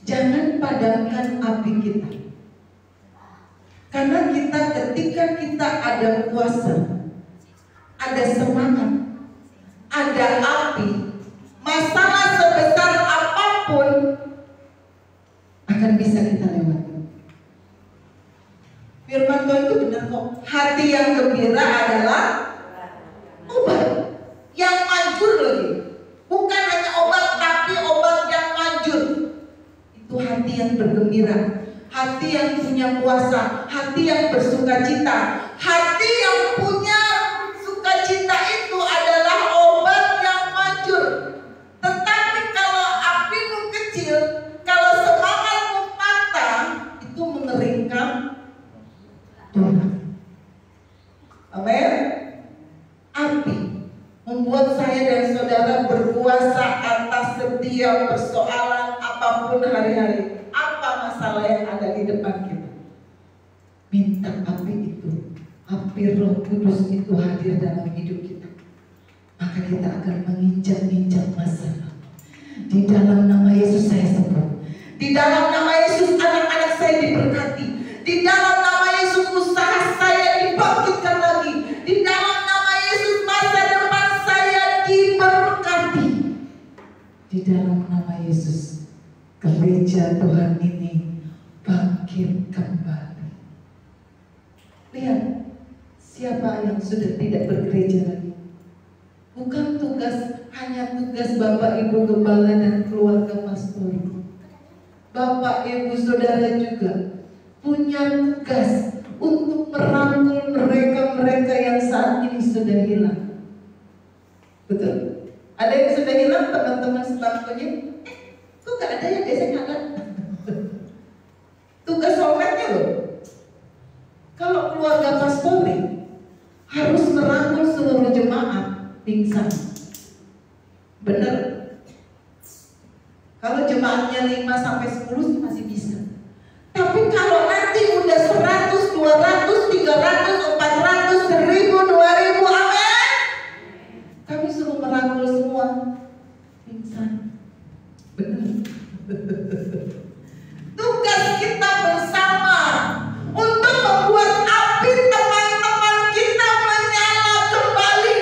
Jangan padamkan api kita. Karena ketika kita ada kuasa, ada semangat, ada api, masalah sebesar apapun akan bisa kita lewati. Firman Tuhan itu benar kok. Hati yang gembira adalah obat yang manjur lagi. Bukan hanya obat, tapi obat yang manjur. Itu hati yang bergembira, hati yang punya kuasa, hati yang bersukacita. Hati yang punya sukacita itu adalah obat yang manjur. Tetapi kalau apimu kecil, kalau semangatmu patah, itu mengeringkan tulang. Amin. Api membuat saya dan saudara berkuasa atas setiap persoalan apapun hari-hari. Apa masalah yang ada di depan kita? Minta api itu, api Roh Kudus itu hadir dalam hidup kita. Maka kita akan menginjak-injak masalah. Di dalam nama Yesus saya sembuh. Di dalam nama Yesus anak-anak saya diberkati. Di dalam nama Yesus usaha saya dibangkitkan lagi. Di dalam nama Yesus masa depan saya diberkati. Di dalam nama Yesus gereja Tuhan ini bangkit kembali. Lihat, siapa yang sudah tidak bergereja lagi? Bukan hanya tugas Bapak Ibu Gembala dan keluarga pastor. Bapak Ibu Saudara juga punya tugas untuk merangkul mereka-mereka yang saat ini sudah hilang. Betul? Ada yang sudah hilang teman-teman? ngakunya, kok gak ada ya, biasanya ada. Tugas soulmate-nya loh. Kalau keluarga pastori harus merangkul seluruh jemaat, pingsan. Bener. Kalau jemaatnya 5-10 sih masih bisa. Tapi kalau nanti udah 100, 200, 300, 400, 1000, 2000, amin. Kami suruh merangkul semua, pingsan. Bener. Tugas kita bersama untuk membuat api teman-teman kita menyala kembali.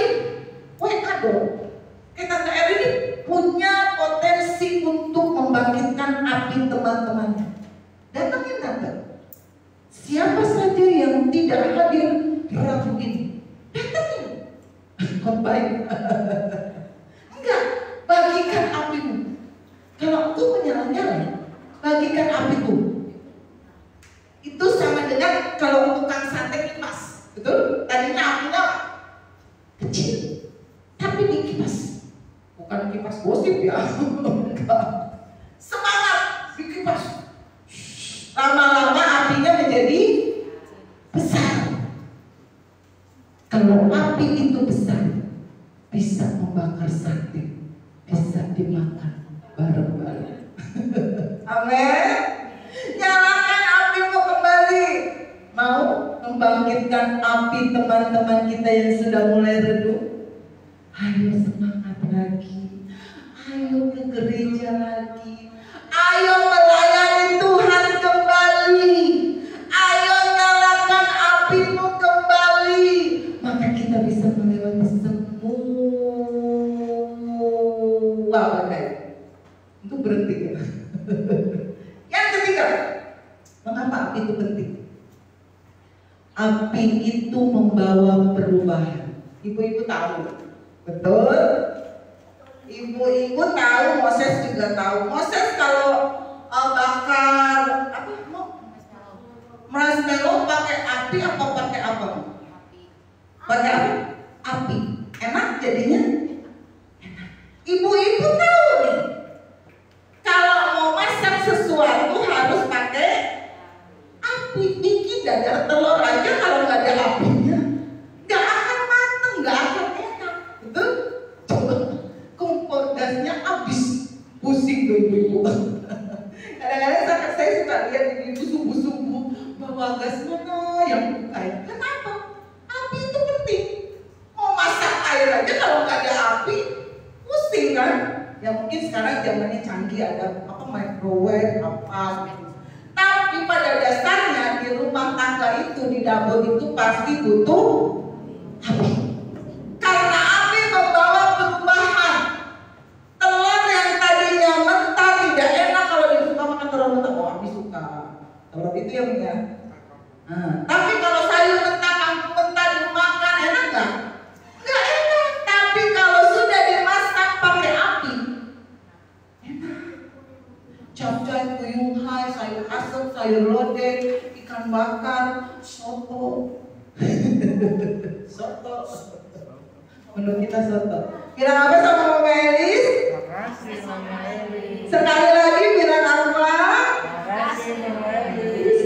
WA dong. Kita ini punya potensi untuk membangkitkan api teman-temannya. Datangin tante. Siapa saja yang tidak hadir Rabu ini, datangin. Baik. Enggak, bagikan apimu. Kalau aku menyala-nyala, bagikan apiku. Itu sama dengan kalau tukang sate kipas, betul? Tadinya apinya kecil, tapi dikipas. Bukan kipas gosip ya. Semangat dikipas. Lama-lama apinya menjadi besar. Kalau api itu besar, bisa membakar sate, bisa dimakan bareng-bareng. Amin. Nyalakan apimu kembali. Mau membangkitkan api teman-teman kita yang sudah mulai redup? Ayo semangat lagi. Ayo ke gereja lagi. Ayo melayani Tuhan kembali. Ayo nyalakan apimu kembali. Maka kita bisa melewati semua badai. Itu berhenti ya. Yang ketiga, mengapa api itu penting? Api itu membawa perubahan. Ibu-ibu tahu, betul? Ibu-ibu tahu, Moses juga tahu. Moses kalau bakar apa? Marshmallow pakai api apa pakai apa? Pakai apa? Api. Enak jadinya? Enak. Ibu-ibu tahu nih. Kalau mau masak sesuatu harus pakai api. Bikin dadar telur aja kalau nggak ada apinya nggak akan mateng, nggak akan enak, betul? Coba kompor gasnya habis, pusing tuh ibu-ibu. Kadang-kadang saya suka lihat ibu subuh-subuh bawa gas mana yang buka. Kenapa? Api itu penting. Mau masak air aja kalau nggak ada api, pusing kan? Ya mungkin sekarang zamannya canggih, ada apa microwave apa gitu. Tapi pada dasarnya di rumah tangga itu, di dapur itu pasti butuh api. Karena api membawa perubahan. Telur yang tadinya mentah tidak enak kalau disuka makan telur mentah. Oh, api suka. Telur itu yang ya. Tapi kalau sayur mentah, kangkung mentah dimakan enak nggak? Nggak enak. Tapi kalau sudah dimasak pakai api, capcay, puyuh hai, sayur asem, sayur lodeh, ikan bakar, soto. Soto. Menurut kita soto. Bilang apa sama Mama Elis? Makasih Mama Elis. Sekali lagi bilang apa? Makasih Mama Elis.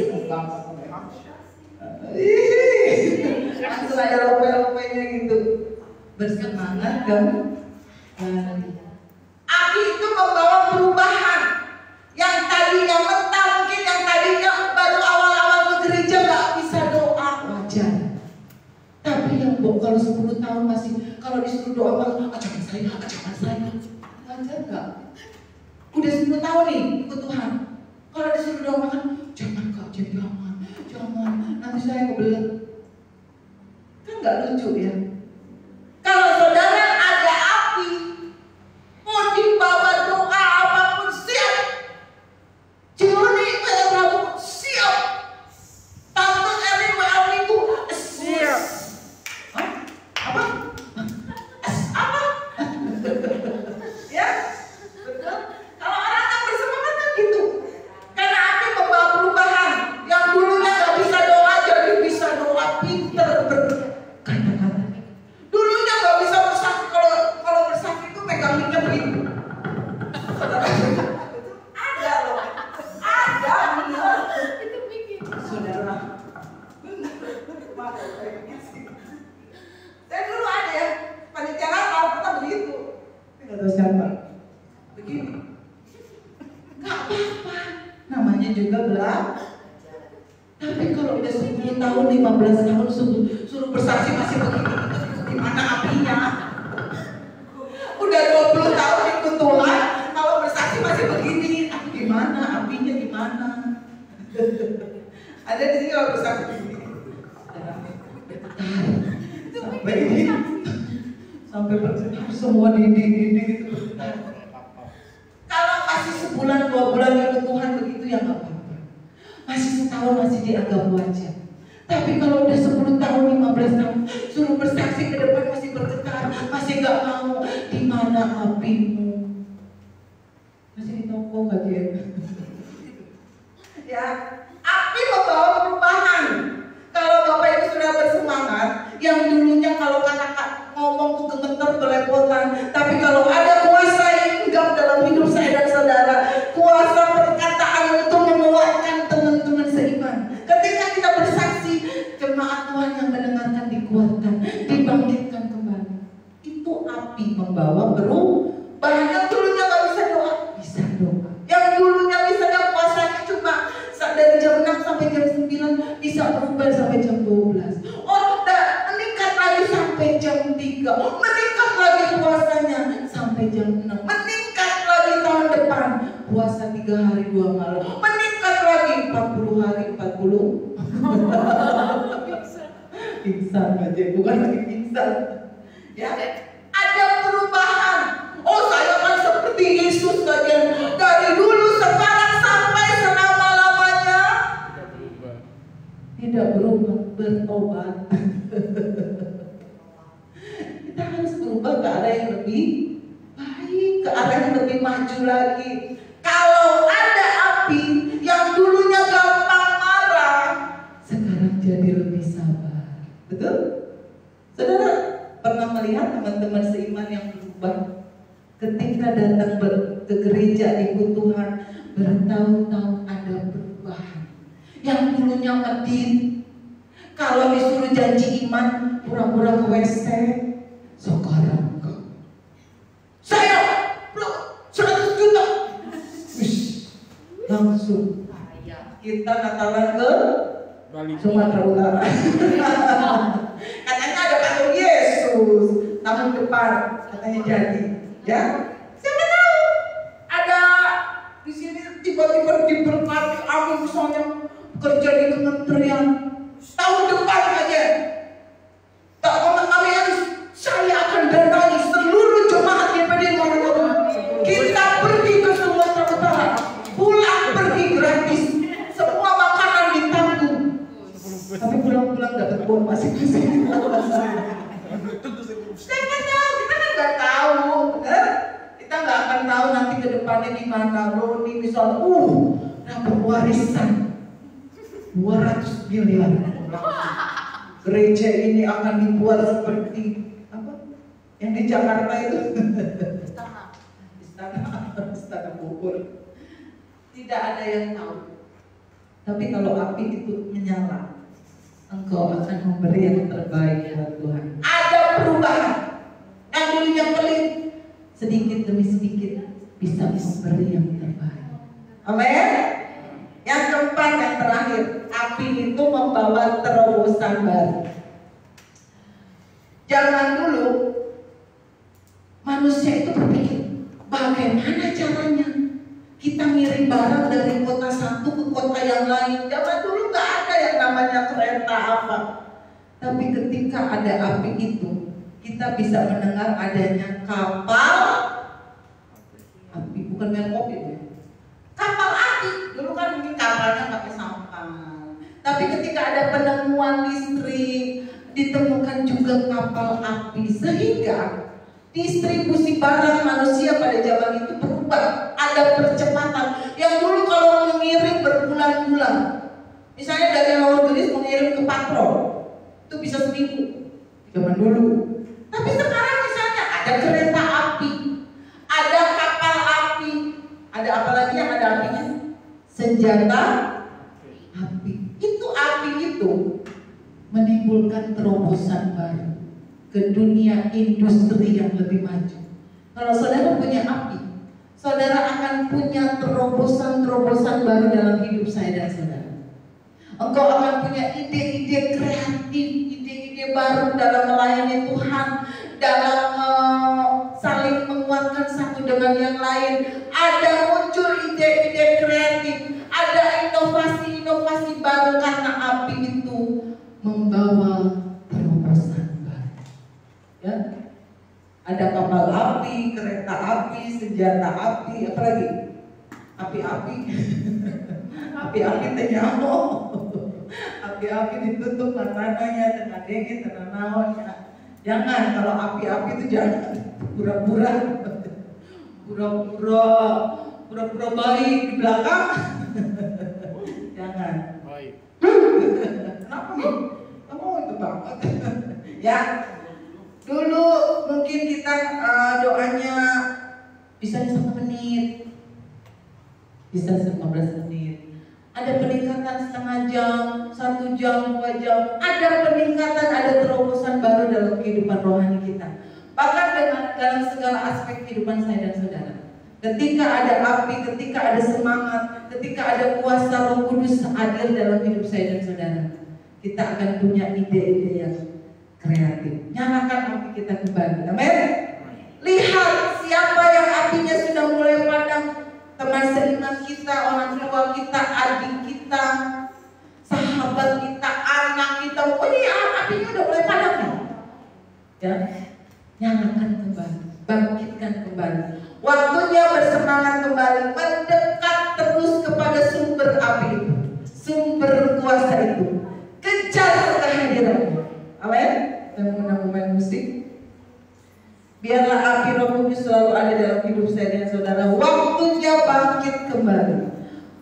Langsung ada lope-lopenya gitu. Bersemangat kamu. Api itu membawa perubahan. Yang tadinya mentah, mungkin yang tadinya baru awal-awal ke gereja gak bisa doa, wajar. Tapi yang kalau 10 tahun masih, kalau disuruh doa, ajakan saya, wajar gak? Udah 10 tahun nih ikut Tuhan. Kalau disuruh doa makan, jangan kak, jangan, nanti saya kebelet. Kan gak lucu ya? Kalau saudara ada api, mau dibawa doa apapun siap. Joni Rabu siap. Tante Erin Minggu siap. Hah? Apa? Apa? Ya, betul. Kalau orang yang bersemangat kan gitu. Karena api membawa perubahan. Yang dulunya gak bisa doa jadi bisa doa, pinter berkata-kata. namanya juga Tapi kalau udah 10 tahun, 15 tahun suruh bersaksi masih begitu, gimana apinya? Udah 20 tahun ikut Tuhan, kalau bersaksi masih begini, gimana apinya gimana? Ada di sini kalau bersaksi begini, sampai bergetar semua dinding-dinding itu bergetar. Kalau masih sebulan 2 bulan ikut Tuhan begitu ya nggak apa-apa. Masih setahun masih dianggap wajar. Tapi kalau udah 10 tahun, 15 tahun suruh bersaksi ke depan masih bergetar, masih nggak mau, di mana apimu? Masih di toko nggak dia? Ya, api membawa perubahan. Kalau Bapak Ibu sudah bersemangat, yang dulunya kalau kata-kata ngomong tuh gemeter belepotan, tapi kalau ada kuasa yang hinggap dalam hidup saya dan saudara, kuasa perkataan itu menguatkan teman-teman seiman. Ketika kita bersaksi, jemaat Tuhan yang mendengarkan dikuatkan, dibangkitkan kembali. Itu api membawa perubahan. Yang dulunya nggak bisa doa, bisa doa. Yang dulunya misalnya puasanya cuma dari jam 6 sampai jam 9, bisa berubah sampai jam 12. Oh, meningkat lagi sampai jam 3. Meningkat lagi puasanya sampai jam 6. Meningkat lagi tahun depan puasa 3 hari 2 malam. Meningkat lagi 40 hari 40. Pingsan aja, bukan lagi pingsan. Ya, ada perubahan. Oh, saya kan seperti Yesus saja. Dari dulu sekarang sampai selama-lamanya tidak berubah, bertobat. Kita harus berubah ke arah yang lebih baik, ke arah yang lebih maju lagi. Kalau ada api yang dulunya gampang marah, sekarang jadi lebih sabar. Betul? Saudara pernah melihat teman-teman seiman yang berubah ketika datang ke gereja ikut Tuhan, bertahun-tahun ada perubahan. Yang dulunya medit, kalau disuruh janji iman pura-pura ke WC, sekarang enggak. Saya 100 juta, langsung kita Natalan ke Sumatera Utara. Katanya ada patung Yesus tahun depan, katanya jadi. Ya, siapa tahu ada di sini tiba-tiba diberkati amin misalnya kerja di kementerian tahun depan aja. Tak mau kami harus, saya akan danai seluruh jemaat GPD Monomoto. Kita pergi ke Sumatera Utara, pulang pergi gratis, semua makanan ditanggung. Tapi pulang-pulang dapat uang masing-masing. Siapa tahu, kita kan nggak tahu, benar? Kita nggak akan tahu nanti ke depannya di mana. Loh, nih misalnya, dapat warisan 200 miliar. Gereja ini akan dibuat seperti apa? Yang di Jakarta itu istana Bogor. Tidak ada yang tahu. Tapi kalau api itu menyala, engkau akan memberi yang terbaik buat Tuhan. Ada perubahan. Yang dulunya pelit, sedikit demi sedikit bisa memberi yang terbaik. Amin. Yang keempat, yang terakhir, api itu membawa terobosan baru. Zaman dulu manusia itu berpikir, bagaimana caranya kita ngirim barang dari kota satu ke kota yang lain. Zaman dulu nggak ada yang namanya kereta apa. Tapi ketika ada api itu, kita bisa mendengar adanya kapal api, bukan merek mobil ya. Kapal api, dulu kan mungkin kapalnya pakai sampan. Tapi ketika ada penemuan listrik, ditemukan juga kapal api, sehingga distribusi barang manusia pada zaman itu berubah. Ada percepatan. Yang dulu kalau mengirim berbulan-bulan, misalnya dari Laut Gelis mengirim ke Patrol, itu bisa seminggu zaman dulu. Tapi sekarang misalnya ada kereta api, ada kapal api, ada apa lagi yang ada apinya? Senjata api. Itu api itu menimbulkan terobosan baru ke dunia industri yang lebih maju. Kalau saudara punya api, saudara akan akan punya terobosan-terobosan baru dalam hidup saya dan saudara. Engkau akan punya ide-ide kreatif, ide-ide baru dalam melayani Tuhan, dalam saling menguatkan satu dengan yang lain. Ada muncul ide-ide kreatif, ada inovasi-inovasi baru karena api itu membawa terobosan baru. Ya, ada kapal api, kereta api, senjata api, apa lagi? Api-api, api-api tenyamo, api-api ditutup matanya dengan dingin, dengan naonnya. Jangan, kalau api-api itu jangan pura-pura baik di belakang. Jangan. Baik. Kenapa nih? Kamu itu banget. Ya, dulu mungkin kita doanya bisa 1 menit, bisa 15 menit. Ada peningkatan setengah jam, 1 jam, 2 jam. Ada peningkatan, ada terobosan baru dalam kehidupan rohani kita. Bahkan dalam segala aspek kehidupan saya dan saudara. Ketika ada api, ketika ada semangat, ketika ada kuasa Roh Kudus hadir dalam hidup saya dan saudara, kita akan punya ide-ide yang kreatif. Nyalakan api kita kembali. Amin. Lihat siapa yang apinya sudah mulai padam. Teman seiman kita, orang tua kita, adik kita, sahabat kita, anak kita. Oh ini apinya udah mulai padam kan? Ya, nyalakan kembali, bangkitkan kembali. Waktunya bersemangat kembali, mendekat terus kepada sumber api itu, sumber kuasa itu. Kejar kehadirannya. Amin. Dan menang musik. Biarlah api Roh Kudus selalu ada dalam hidup saya dan saudara. Waktunya bangkit kembali.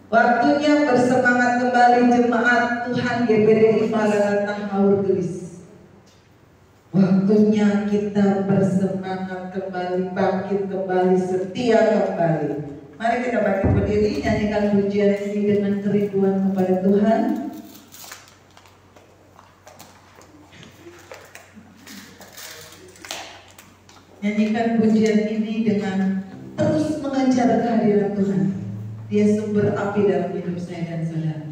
Waktunya bersemangat kembali jemaat Tuhan GBDI Maranatha Haur Gelis. Waktunya kita bersemangat kembali, bangkit kembali, setia kembali. Mari kita bangkit berdiri, nyanyikan pujian ini dengan kerinduan kepada Tuhan. Nyanyikan pujian ini dengan terus mengejar kehadiran Tuhan. Dia sumber api dalam hidup saya dan saudara.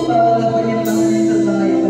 Bawalah penyembahan yang terbaik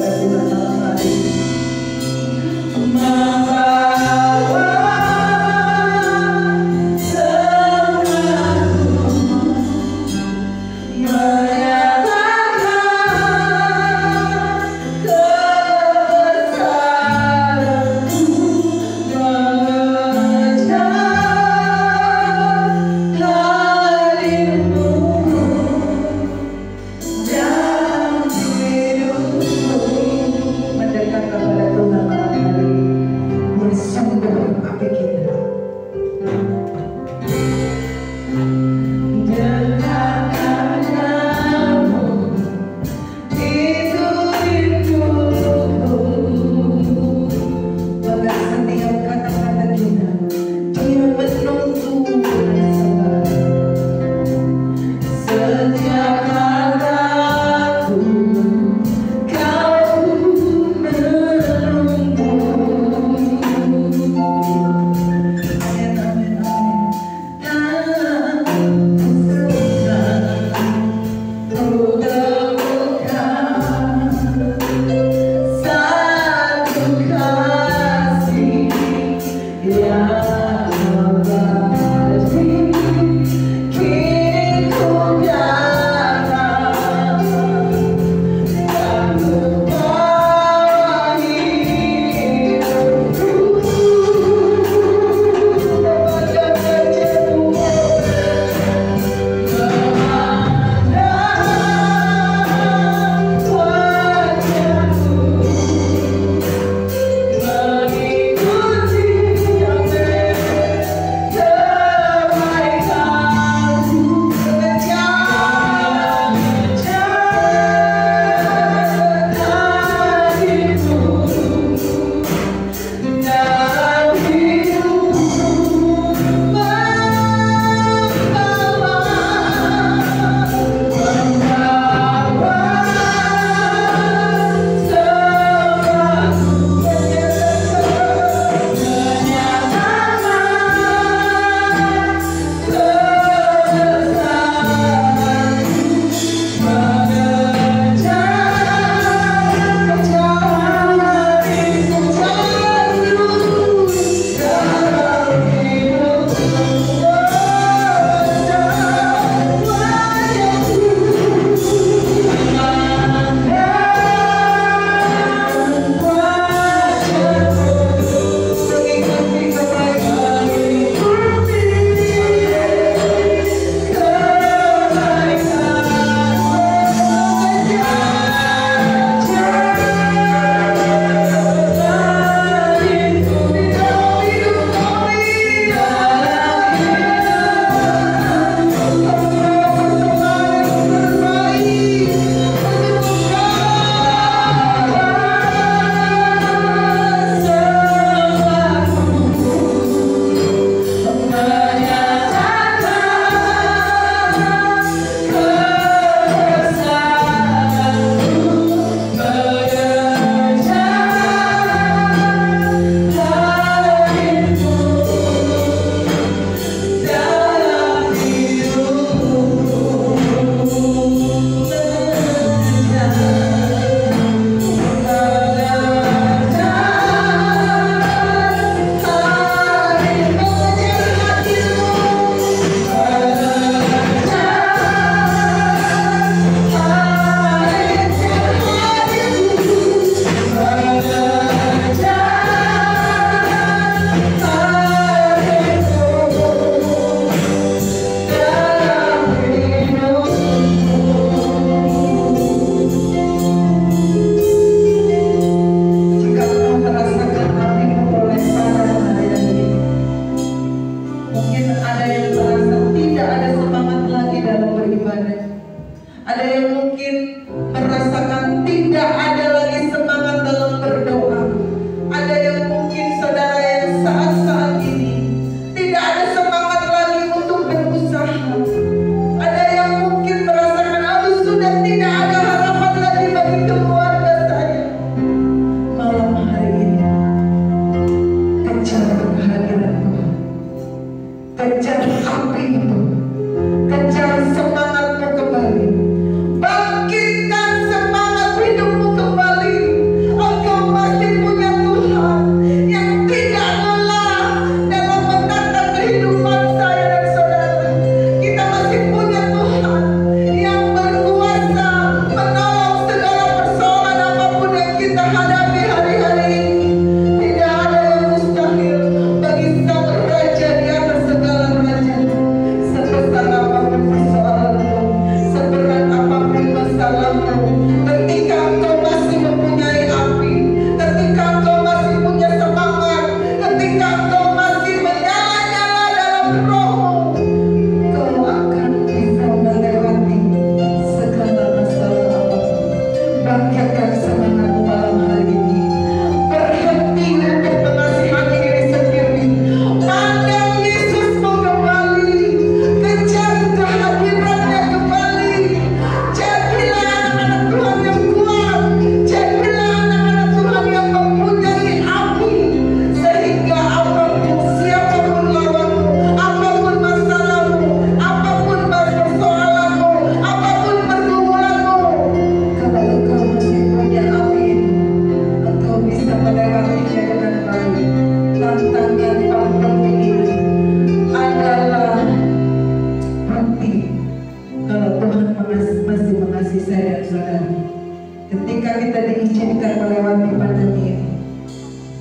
diizinkan melewati pandemi ini.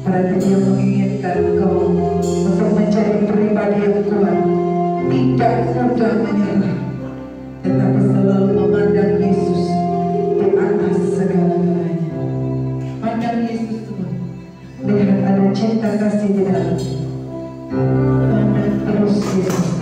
Berarti dia menginginkan kau untuk menjadi pribadi yang kuat, tidak mudah menyerah, tetapi selalu memandang Yesus di atas segala-galanya. Pandang Yesus Tuhan, lihat ada cinta kasih di dalam. Pandang terus Yesus.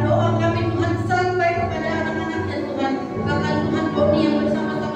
Doa kami Tuhan sampai kepada anak-anaknya Tuhan, bahkan Tuhan Boni yang bersama-sama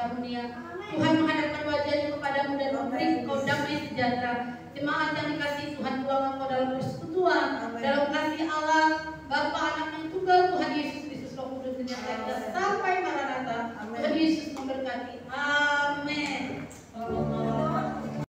karunia. Tuhan menghadapkan wajahnya kepadamu dan memberi engkau damai sejahtera.